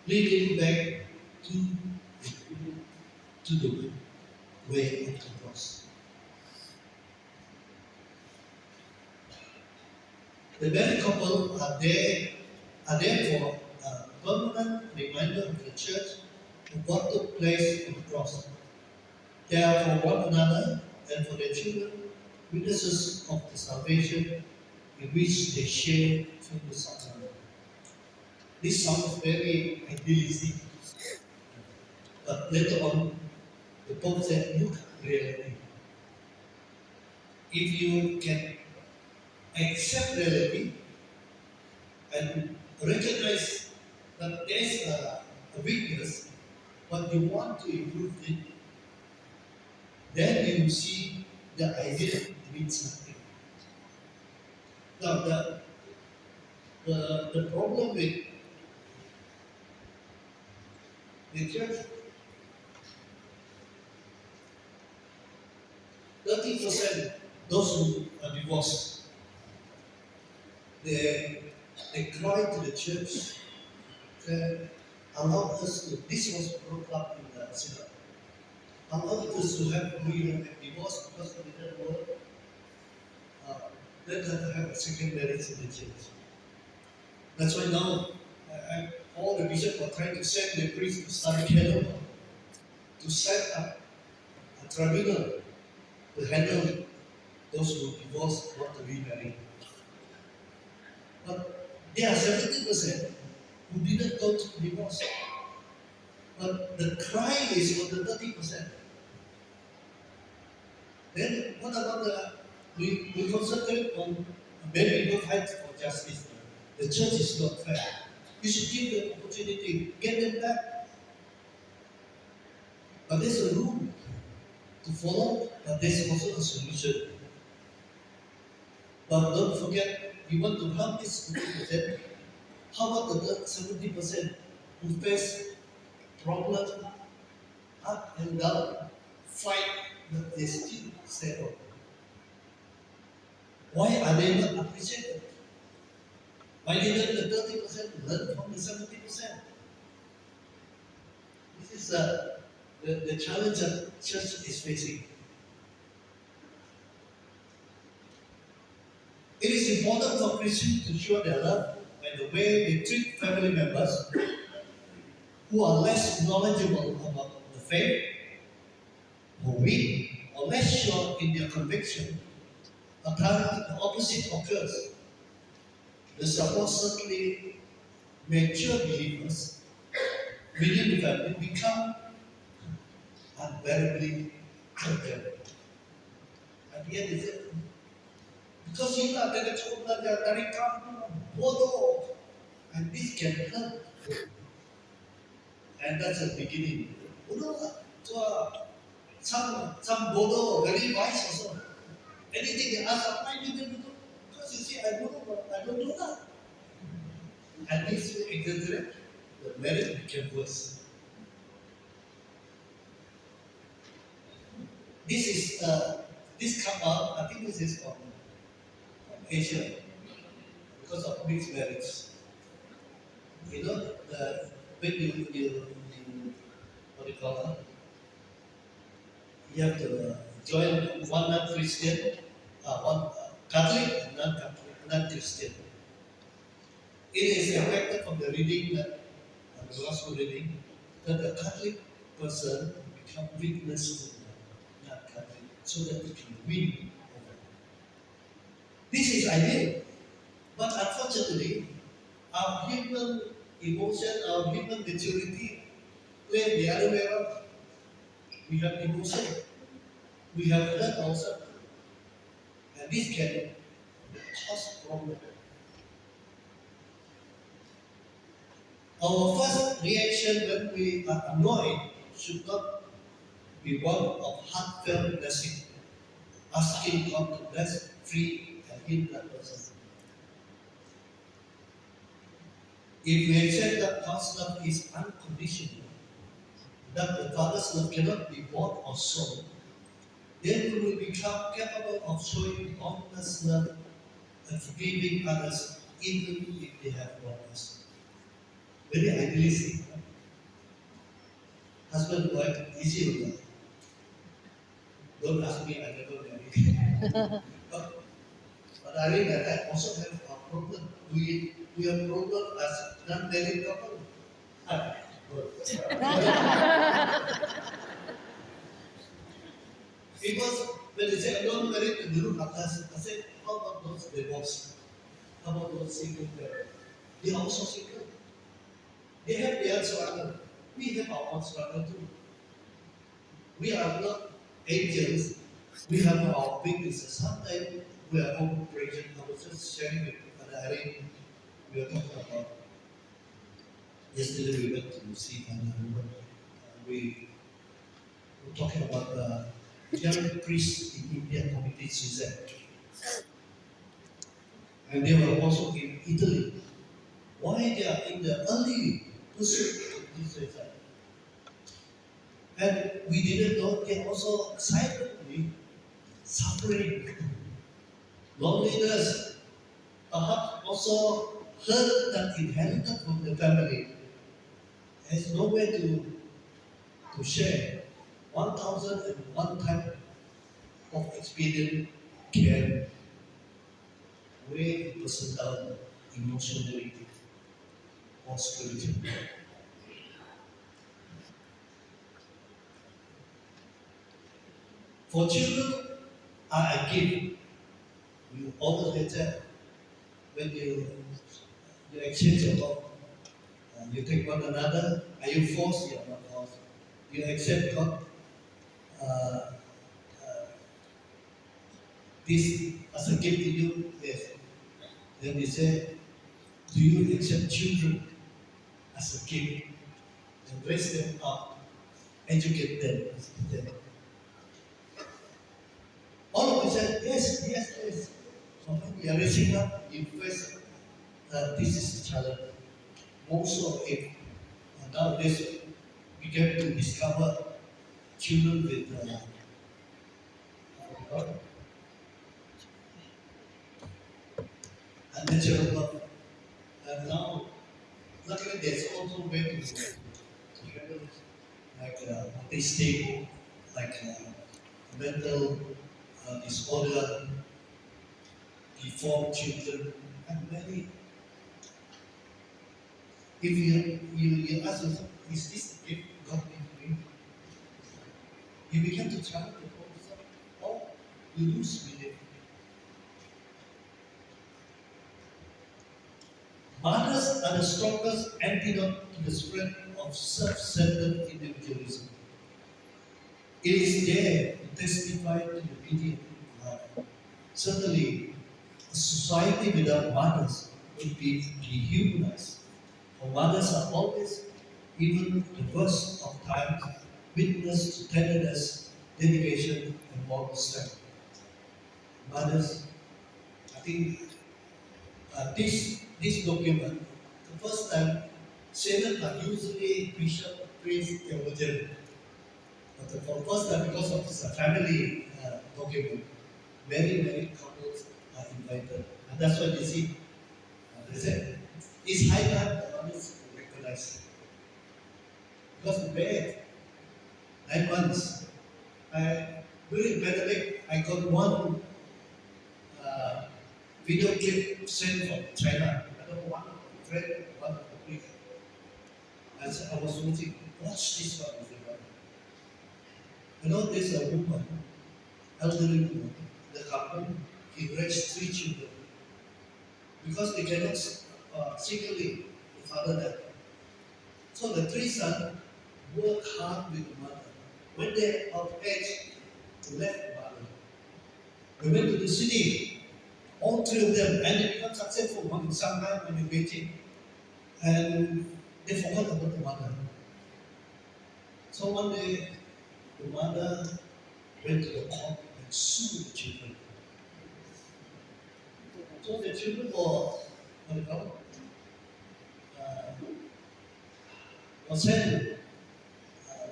leading back to the way of the cross. The married couple are therefore a permanent reminder of the church of what took place on the cross. They are for one another and for their children witnesses of the salvation in which they share through the suffering. This sounds very idealistic, but later on, the Pope said, look at reality. If you can accept reality and recognize that there is a weakness, but you want to improve it, then you see the idea means nothing. Now, the problem with the church, 30% those who are divorced, they, they cry to the church, allow us to, this was brought up in the synagogue, allow us to have, we have divorce because we didn't work, let us have a second marriage in the church. That's why now all the bishops are trying to send the priests to study canon, to set up a tribunal to handle those who divorce want to remarry. But there are 70% who didn't go to divorce. But the cry is for the 30%. Then what about we concentrate on many people fight for justice. The church is not fair. You should give them opportunity, get them back. But there's a rule to follow, but there's also a solution. But don't forget, we want to help this 50%. How about the 70% who face problems up and down, fight, but they still stay on? Why are they not appreciated? Why didn't the 30% learn from the 70%? This is the challenge that the church is facing. It is important for Christians to show their love by the way they treat family members who are less knowledgeable about the faith, or weak, or less sure in their conviction. Apparently, the opposite occurs. The supposedly mature believers within the family become unbearably arrogant. At the end, is it? Because you are dari cukup dari kamu bodoh, and this can hurt. And that's the beginning. Bodoh, some bodoh, very wise also. Anything they ask, why you didn't do? Because you see, I don't do that. And this will exaggerate, the marriage became worse. This is this come out. I think this is from Asia because of mixed marriage. You know, when you what do you call it? You have to join one non-Christian, one Catholic and non-Catholic, non-Christian. It is expected from the reading that the gospel reading that the Catholic person become witness to the non-Catholic so that he can win over. This is ideal, but unfortunately, our human emotion, our human maturity play the other way around. We have emotion, we have hurt ourselves, and this can cause problems. Our first reaction when we are annoyed should not be one of heartfelt blessing, asking God to bless, free, and heal that person. If we accept that God's love is unconditional, that the Father's love cannot be bought or sold, then we will become capable of showing honest love and forgiving others even if they have wronged us. Very idealistic. Husband and wife, easy or not? Don't ask me, I never married. but I read that I also have a problem. We have problem as non-married couple. Because when they say don't married, they look at us. I say, how about those divorced? How about those single parents? They are also single. They have their struggle. We have our own struggle too. We are not angels. We have our weaknesses. Sometimes we are home operation. I was just sharing with Father Irene. We were talking about yesterday. We went to see Father Irene. We were talking about the young priests in India committed suicide, and they were also in Italy. Why they are in the early pursuit of this suicide? And we didn't know they also silently suffering, loneliness, perhaps also hurt that inherited from the family. Has nowhere to share. 1001 type of experience can weigh a person down emotionally or spiritually. For children are a gift. You always get that when you exchange your love. You take one another. Are you forced? You are not forced. You accept God. Uh, this as a gift to you, yes. Then we say, do you accept children as a gift and raise them up, educate them? Then all of us said, yes, yes, yes. So when we are raising up, you first, this is the challenge. Most of it, nowadays, we get to discover children with unnatural love. And now, luckily, there's also way to handle like autistic, like mental disorder, deformed children, and many. If you ask yourself, is this the gift God gave me? You begin to challenge yourself, or you lose belief. Mothers are the strongest antidote to the spread of self-centered individualism. It is there to testify to the beauty of love. Certainly, a society without mothers would be dehumanized. For mothers are always, even the worst of times, witness to tenderness, dedication, and moral strength. Mothers, I think this document, the first time, Senate are usually bishop, priest, theologian. But for the first time, because of this family document, many couples are invited. And that's why they see, they say, it's high time that others recognize. Because the bed, 9 months, during pandemic, I got one uh, video clip sent from China. I don't know, one of the friend, one of the priest. And so I was watching, watch this one. You know, there's a woman, elderly woman, the couple, he raised 3 children. Because they cannot secretly, the father died. So the 3 sons work hard with the mother. When they are of age, they left the mother. We went to the city, all 3 of them, and they become successful one in Shanghai when in Beijing. And they forgot about the mother. So one day, the mother went to the court and sued the children. So the children were, what do you call it? Was sent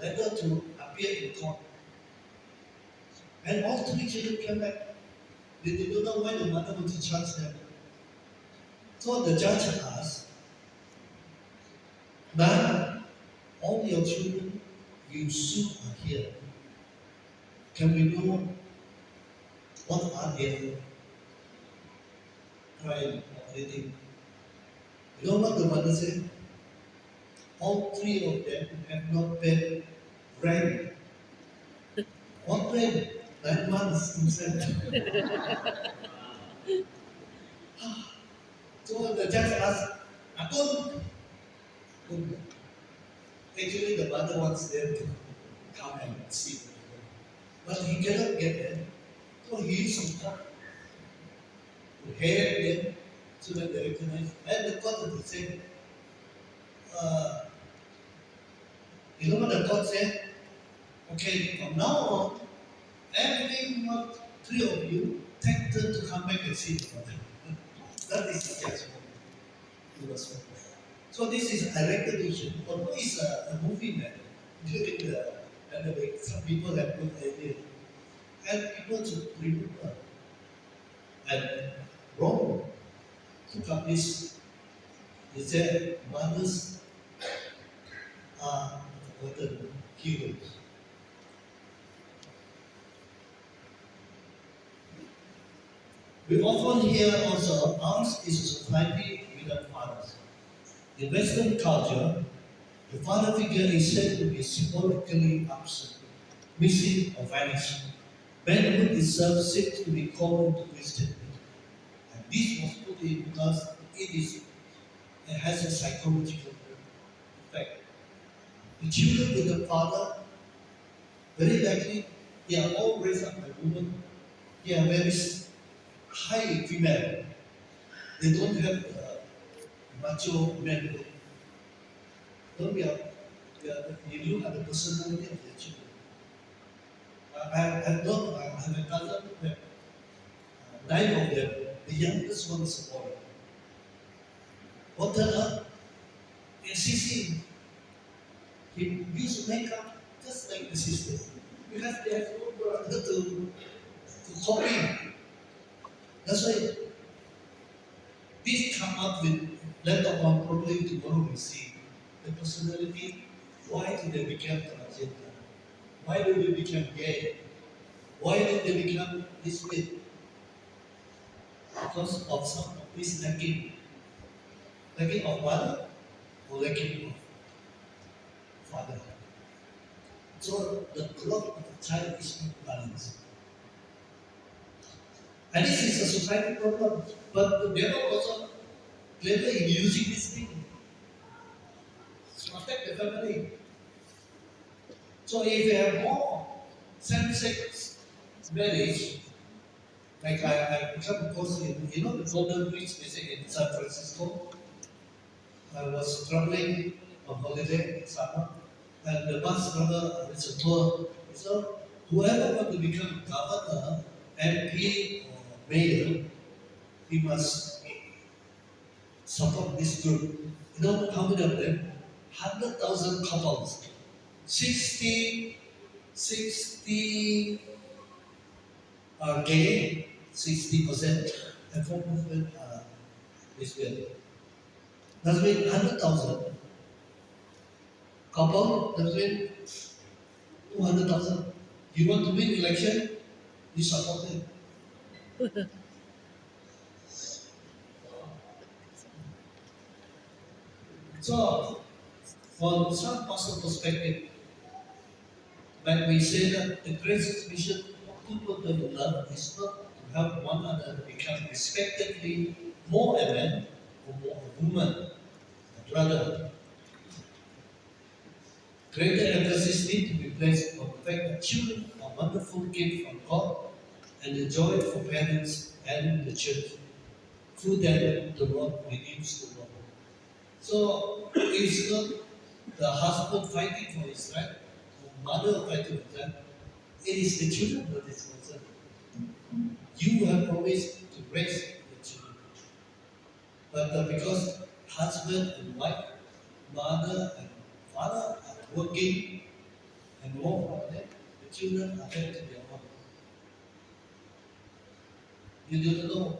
letter to appear in court. And all 3 children came back. They didn't know why the mother would charge them. So the judge asked, now all your children you sue are here. Can we know what are their crime or anything? You know what the mother said? All 3 of them have not paid rent. What rent? 9 months himself. So the judge asked, Akun. Actually, the mother wants them to come and see. But he cannot get them. So he used some talk. to hair them so that they recognize. And the court will say, uh, you know what the court said? Okay, from now on, every month, three of you take turn to come back and see the father. That is the judgment. It was so. So this is a recognition. Although it's a movie that during the pandemic, some people have good idea. And people to remember. And Rome took up this. They said mothers are the heroes. We often hear also ours is a society without fathers. In Western culture, the father figure is said to be symbolically absent, missing or vanished. Manhood itself seems to be common to Christian. And this was put in because it has a psychological effect. The children with the father, very likely, they are all raised up by women. They are very high female. They don't have macho men. Don't be a, you look at the personality of the children. I have a cousin who have nine of them. The youngest one is a boy. What turned up? In CC, he used makeup just like the sisters. Because they have no brother to copy. That's why this come up with later on probably tomorrow we see the personality. Why did they become transgender? Why did they become gay? Why did they become this way? Because of some of this lacking of mother or lacking of father. So the growth of the child is not balanced. And this is a society problem. But the devil also clever in using this thing to protect the family. So if you have more same-sex marriage, like I come across in, you know, the Golden Beach visit in San Francisco. I was traveling on holiday in summer, and the bus driver is a tour. So whoever want to become governor, MP, or mayor, he must support this group. You know how many of them? 100,000 couples. 60 are gay, 60%, and 4% are lesbian. That means 100,000 couple, that means 200,000. You want to win election, you support them. So, from some personal perspective, when we say that the greatest mission of people to love is not to help one another become respectively more a man or more a woman, but rather greater emphasis need to be placed on the fact that children are wonderful gift from God and the joy for parents and the church. Through them, the Lord redeems the world. So it's not the husband fighting for his right, or mother fighting for that. It is the children that is concerned. You have promised to raise the children. But because husband and wife, mother and father are working and more for them, the children are left to their own. You don't know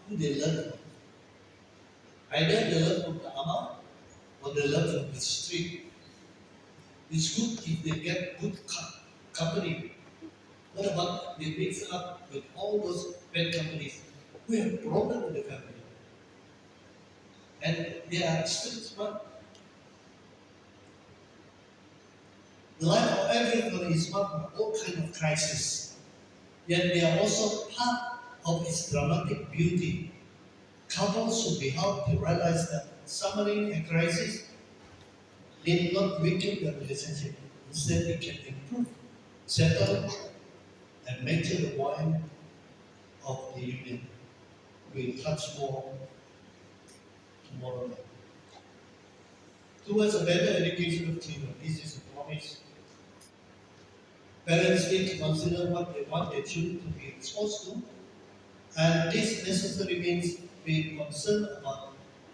who they learn from. Either they learn from the ama or they learn from the street. It's good if they get good company. What about they mix up with all those bad companies who have problem with the family? And they are still smart. The life of everyone is marked by all kind of crisis. Yet they are also part of its dramatic beauty. Couples should be helped to realize that summoning a crisis did not weaken the relationship. Instead, it can improve, settle, and make it the wine of the union. will touch more tomorrow. Towards a better education of children, this is a promise. Parents need to consider what they want their children to be exposed to, and this necessarily means being concerned about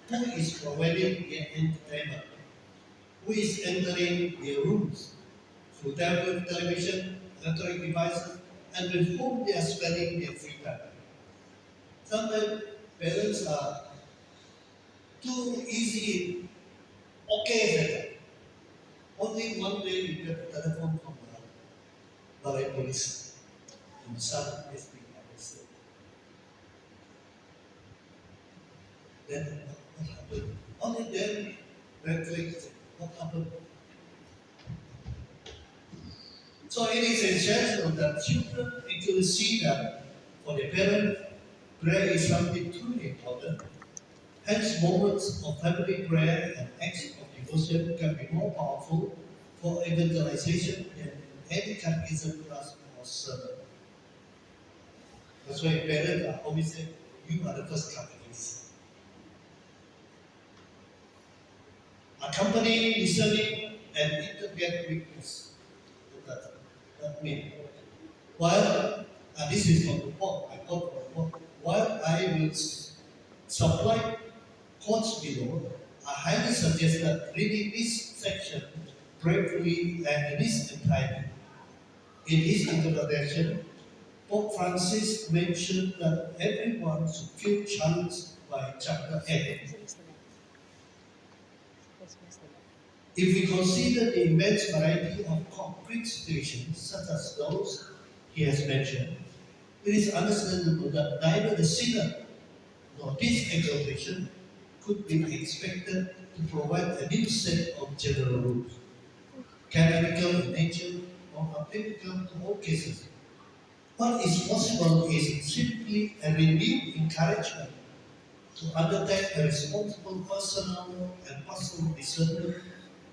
who is providing their entertainment, who is entering their rooms through tablet, television, electronic devices, and with whom they are spending their free time. Sometimes parents are too easy, okay with that. Only one day you get a telephone from the Balai Police and son is being arrested. Then what happened? Only then red flags. What happened? So it is essential that children actually see that for the parent, prayer is something truly important. Hence, moments of family prayer and acts of devotion can be more powerful for evangelization than any catechism class or sermon. That's why parents are always saying, you are the first catechist. Accompanying, listening, and interget witness. That means, while, this is from the Pope, I quote from the Pope, while I will supply quotes below, I highly suggest that reading this section prayerfully and in its entirety. In his introduction, Pope Francis mentioned that everyone should feel challenged by chapter 8. If we consider the immense variety of concrete situations, such as those he has mentioned, it is understandable that neither the sinner nor this exhortation could be expected to provide a new set of general rules, canonical in nature or applicable to all cases. What is possible is simply a renewed encouragement to undertake a responsible personal and pastoral discernment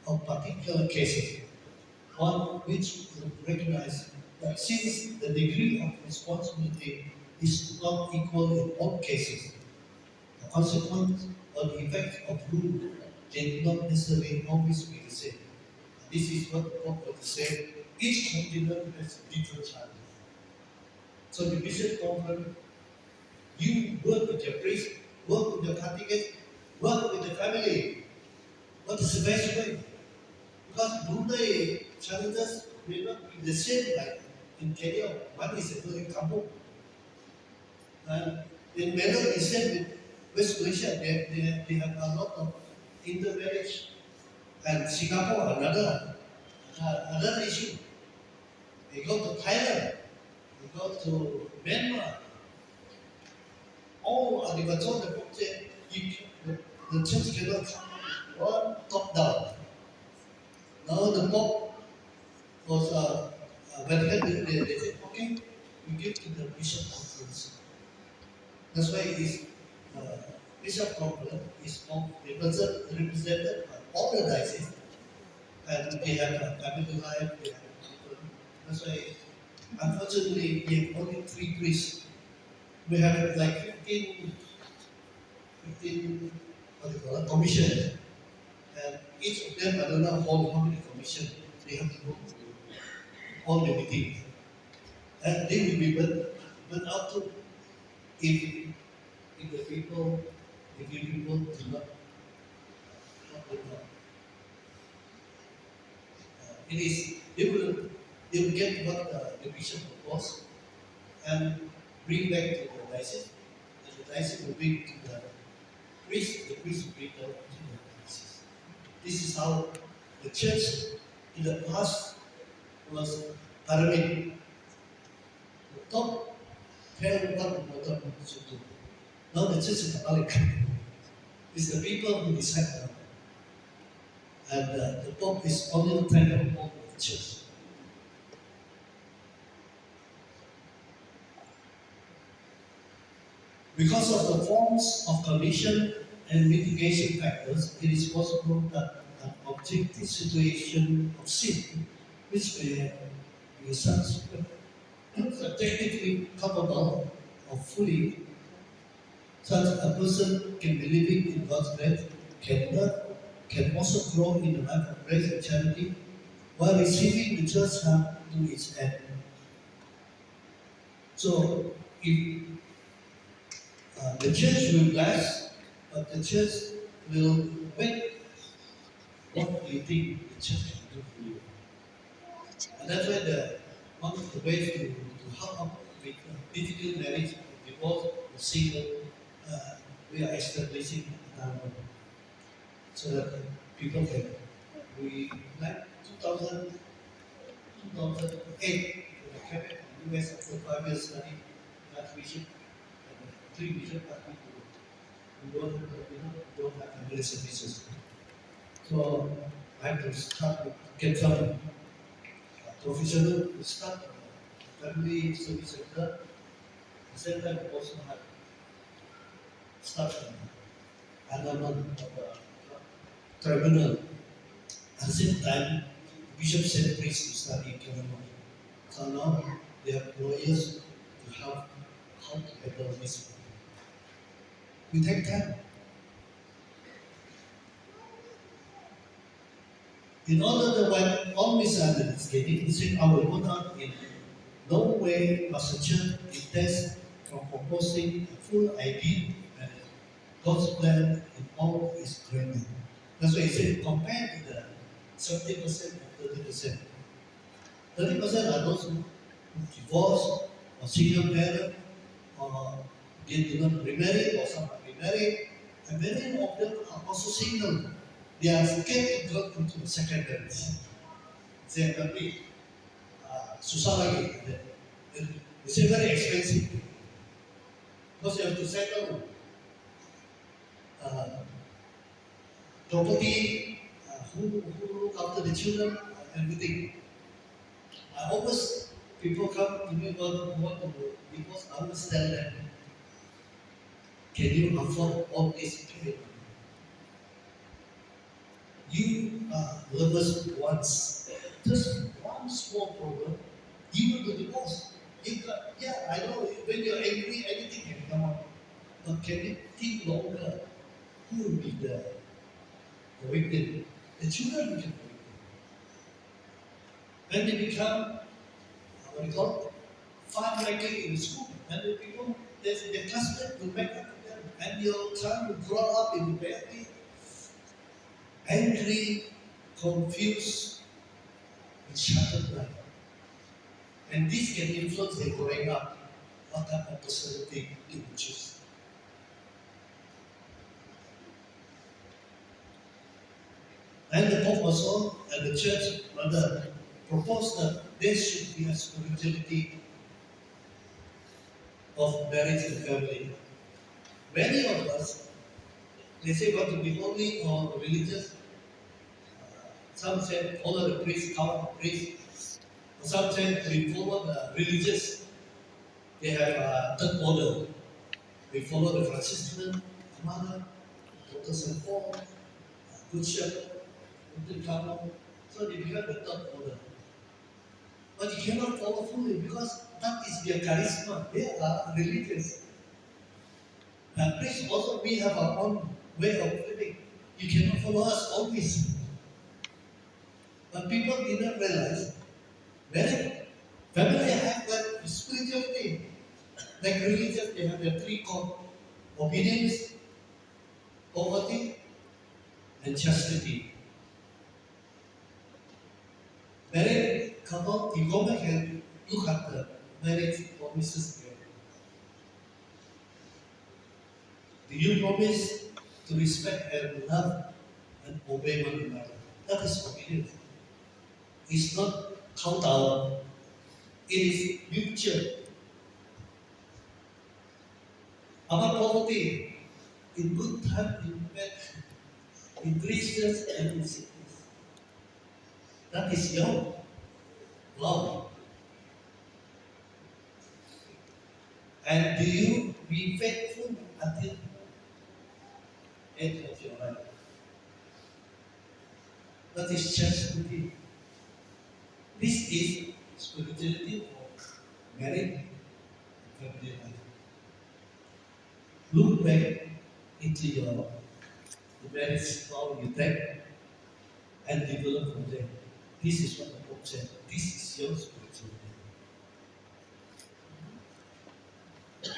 of particular cases, one which would recognize that since the degree of responsibility is not equal in all cases, the consequence or the effect of rule may not necessarily always be the same. This is what the Pope said. Each continent has different challenges. So the bishop conference, you work with your priest, work with your catechist, work with the family. What is the best way? Because Brunei challenges may not be the same like in Kenya. One is a very couple. And in Melbourne, the same with West Malaysia. They have a lot of intermarriage. And Singapore, another issue. They go to Thailand, they go to Myanmar. All are the Pope said, the church cannot come one top down. Now the Pope was Vatican, they said, okay, we give to the Bishop Conference. That's why his Bishop Conference is represented by all the diocese, and they have a family life, they have a children. That's why, unfortunately, we have only 3 priests. We have like 15 what do you call it, commissions. And each of them, I don't know how many commissions they have to go to all the meetings. And they will be burnt out too if the people, if you people do not do that. It is, they will get what the bishop proposed and bring back to the diocese, and the diocese will bring to the priest will bring to the diocese. This is how the church in the past was pyramid. The top tell what the bottom should do. Now the church is Catholic. It's the people who decide that. And the Pope is only the kind of Pope of the church. Because of the forms of condition and mitigation factors, it is possible that an objective situation of sin, which may be subjectively capable of fully Such a person can be living in God's grace, can learn, can also grow in the life of grace and charity, while receiving the church help to its end. So, if the church will bless, but the church will wait. What do you think the church can do for you? And that's why one of the ways to help out with digital marriage, divorce, or single, uh, we are establishing so that people can. We like 2008, we came back from US after 5 years study Archbishop and 3 bishop we don't have family services. So I have to start with, get some professional start family service center. At the same time, we also have start annulment of tribunal. At the same time, Bishop sent priests to study criminal. So now they have lawyers to help how to handle this. We take time. In order to avoid all misunderstanding between our monarch in no way must a church detest from proposing a full idea and God's plan in all its grandeur. That's why he said compared to the 70% and 30%. 30% are those who divorce or single parent or they do not remarry or some are remarried. And many of them are also single. They are scared to go into the second marriage. They can be susah lagi. It's very expensive because you have to settle uh, property, who look after the children, everything. I always people come to me want to because I understand that can you afford all this payment? You are lovers once. Just one small problem, you will be divorced. Yeah, I know when you're angry, anything can come up. But can it think longer? Who will be the victim? The children will be the victim. When they become, what do you call it? Fun making in school, and the people, the classmate will make fun of them, and your child will grow up in a very angry, confused, and shattered life. And this can influence their growing up, what type of personality they will choose. And the Pope also, and the Church rather, proposed that there should be a spirituality of marriage and family. Many of us, they say want to be holy or religious. Some say follow the priest, count the priest. Some say we follow the religious. They have a third order. We follow the Franciscan, Mother, Dr. St. Paul, Good Shepherd, Good Carmel. So they become the third order. But you cannot follow fully because that is their charisma. They are religious. And priests also, we have our own way of living. You cannot follow us always. But people did not realize when family have that spirituality, like religion, they have the three core obedience, poverty, and chastity. Married couple, you go back and look at the marriage promises there. Do you promise to respect and love and obey one another? That is obedience. It's not countdown. It is mutual. About poverty, in good time, in bad, in richness and in sickness. That is your love. And do you be faithful until end of your life? That is chastity. This is spirituality of marriage and family life. Look back into your the marriage how you take and develop from there. This is what the book said. This is your spiritual life.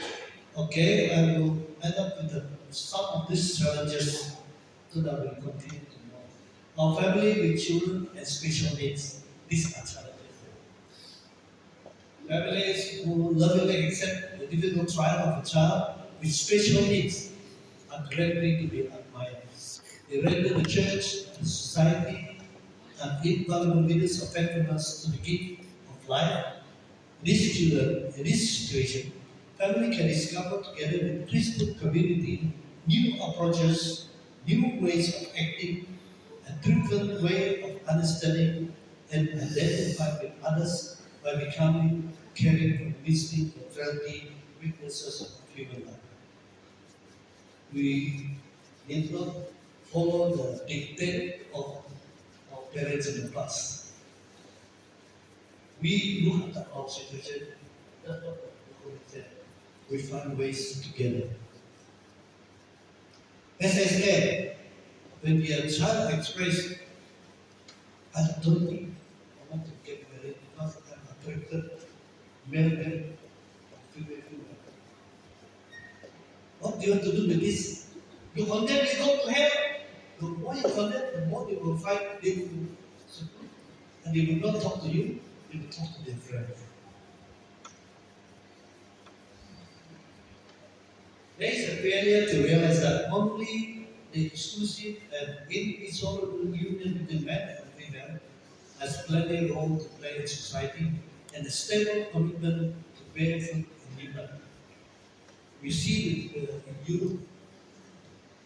Okay, I will end up with some of these challenges so that we continue to know. Our family with children and special needs, these are challenges. Families who lovingly accept the difficult trial of a child with special needs are greatly to be admired. They render the church and society an invaluable witness of faithfulness to the gift of life. These children, in this situation, family can discover together with Christian community new approaches, new ways of acting, a different way of understanding and identify with others by becoming caring for the missing and frailty weaknesses of human life. We need not follow the dictate of our parents in the past. We look at our situation, that's what the Quran said. We find ways together. As I said, when we are child express, I don't think I want to get married because I'm attracted male men female female. What do you want to do with this? You condemn, they go to hell. The more you condemn, the more they will fight, they will support. And they will not talk to you, they will talk to their friends. There is a failure to realize that only the exclusive and indissoluble union between man and female has plenty role to play in society and a stable commitment to bear fruit in human. We see that in Europe,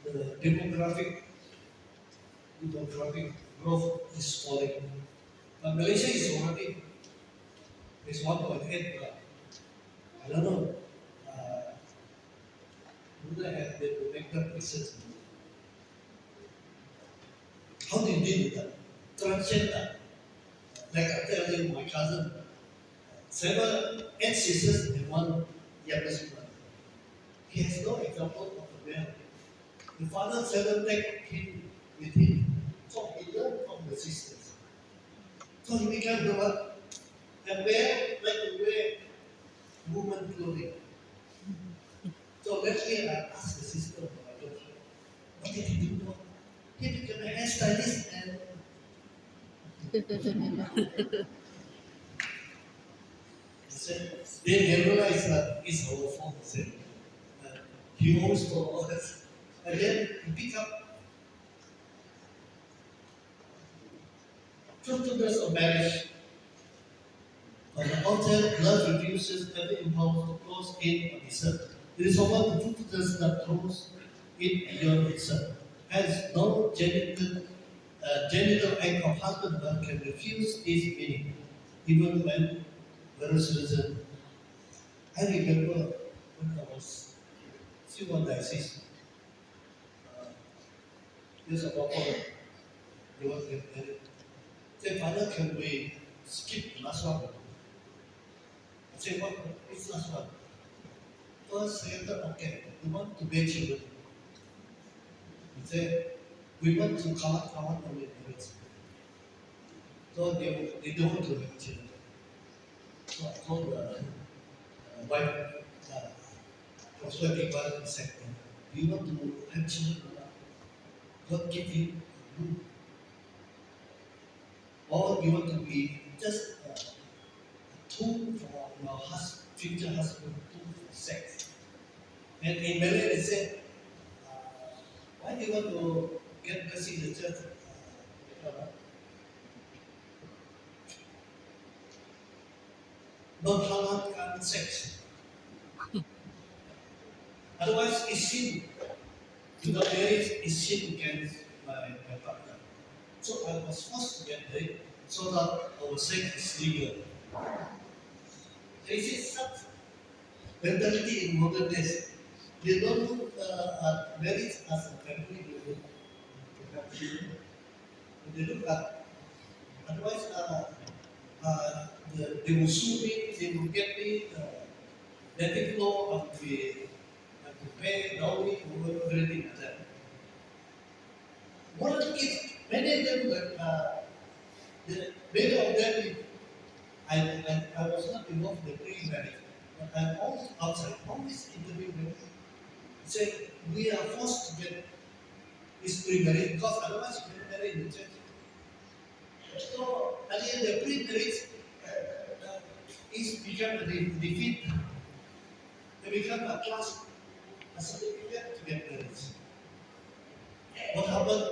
the demographic growth is falling. But Malaysia is already is 1.8. I don't know. Uh, Buddha had the make that research. How do you deal with that? Transcend that. Like I tell you, my cousin, eight sisters and one youngest brother. He has no example of a man. The father seldom take him with him. So he learned from the sisters. So he became the one and like to wear woman clothing. So let's say I asked the sister of my daughter, what did he do? He became a hairstylist and they realize that it's our fault. Uh, he always told us. And then he pick up fruitfulness of marriage. On the altar, love reduces every impulse to close in on itself. It is only the fruitfulness that grows in beyond itself. Hence, no genital act of husband can refuse its meaning, even when there is reason. I remember when I was still on diocese, there's a couple, they want to get married. Say, Father, can we skip the last one? I say, what is last one? First, second, third, okay. We want to bear children. He said, we want to count only marriage. So they don't want to have children. So I told the wife, persuading one second, do you want to have children or not? God give you a womb. Or you want to be just a tool for your future husband, tool for sex. And in Malay they said, why do you want to get blessing in the church? Menghalalkan sex. Otherwise, it's sin. Without marriage, it's sin against my partner. So I was forced to get married so that our sex is legal. There is such mentality in modern days. They don't look at marriage as a family unit. They look at otherwise they will sue me, they will get me letting go of the to pay dowry over everything like that. One of the kids, many of them, many of them, I was not involved in the pre-marriage, but I'm always outside, always interviewing them. Say, we are forced to get this pre-marriage because otherwise you cannot marry in the church. So, at the end, the pre-marriage is become a defeat. They become a class, a certificate to get married. What happened?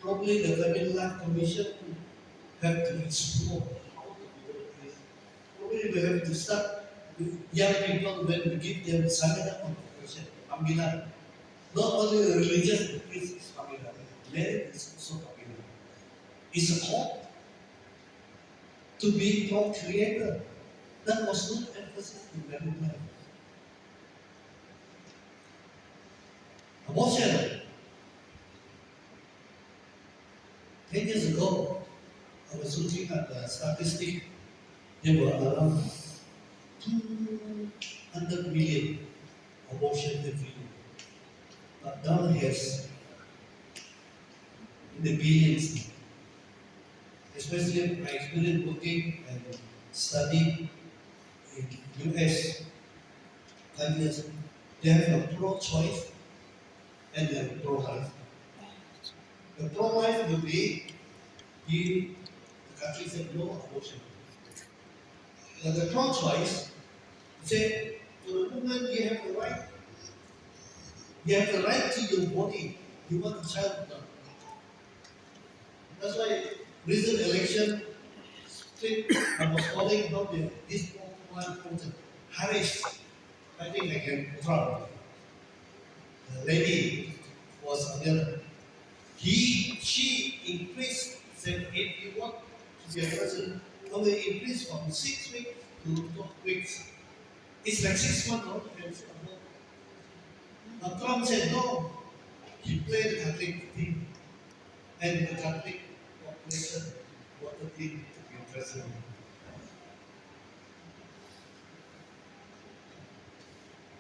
Probably the Family Life Commission have to explore how to develop this. Probably we have to start with young people when we give them seminar on vocation, panggilan. Not only the religious, the priest is panggilan. Marriage is also panggilan. It's a call to be procreator. That was not emphasis in married life. Abortion. 10 years ago, I was looking at the statistic. There were around 200 million abortions every year. But now it has in the billions, especially my experience working and studying in US 5 years. They have a pro-choice and a pro-life. The pro-life will be if the country said no abortion. But the pro-choice say to the woman you have the right. You have the right to your body. You want a child or not. That's why recent election split. I was calling about this one person, Harris. I think I can Trump. The lady was another. She increased, said if you want to be a president, only increase from 6 weeks to 12 weeks. It's like 6 months, no? But Trump said no. He played the Catholic team, and the Catholic population wanted him to be president.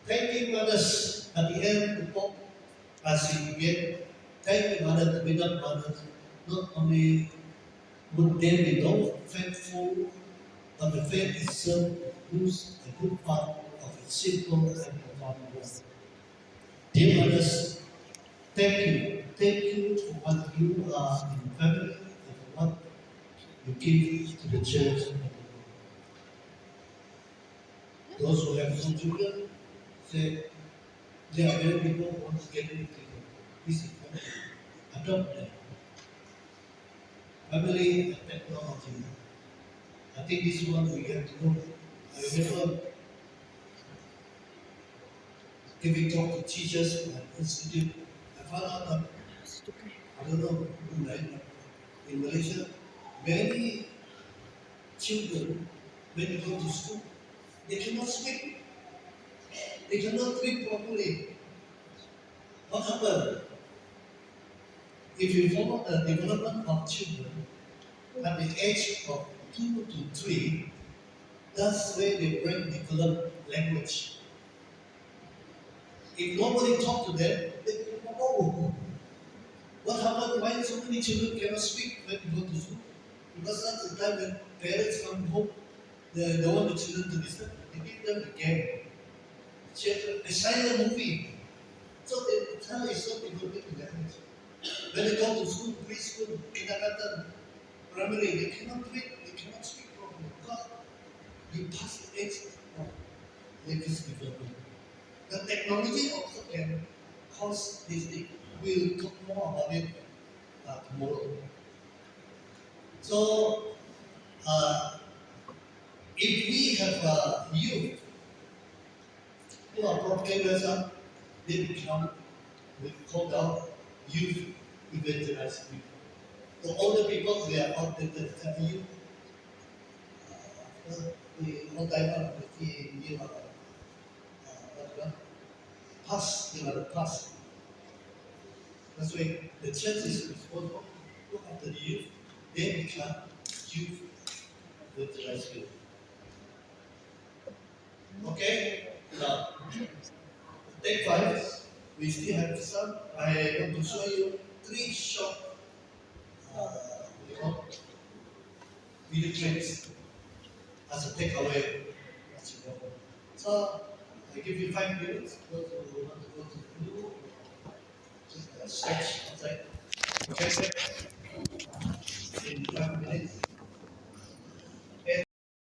Thanking mothers at the end, the Pope, as he began, thank the mother without mothers, not only would there be no faithful, but the faith itself lose a good part of its simple and profound work. Dear mothers, thank you. Thank you for what you are in family and for what you give to the church. Those who have no children say there are many people who want to get into this family. Adopt them. Family and technology. I think this one we have to know. I remember giving talk to teachers at institute. I found out that I don't know Brunei, but in Malaysia, many children when they go to school, they cannot speak. They cannot read properly. What happened? If you follow the development of children at the age of 2 to 3, that's where the brain develop language. If nobody talk to them, they don't know. What happened? Why so many children cannot speak when they go to school? Because that's the time when parents come home, they want the children to listen. They give them the game. A silent movie. So the child is so devoted to language. When they go to school, preschool, kindergarten, primary, they cannot read, they cannot speak properly because you pass the age of language development. The technology also can cause this thing. We'll talk more about it tomorrow. So, if we have youth who are proclaimers, they become, we call them youth evangelized people. The older people, they are outdated. Tell you, the old timer, the past, the past. That's why the church is responsible to look after the youth. They become youth evangelized people. Okay? Now, take 5. We still have some. I want to show you 3 short, you know, video clips as a takeaway. As you know. So I give you 5 minutes. Go to want to go to the blue. Just sketch outside. Check it in 5 minutes.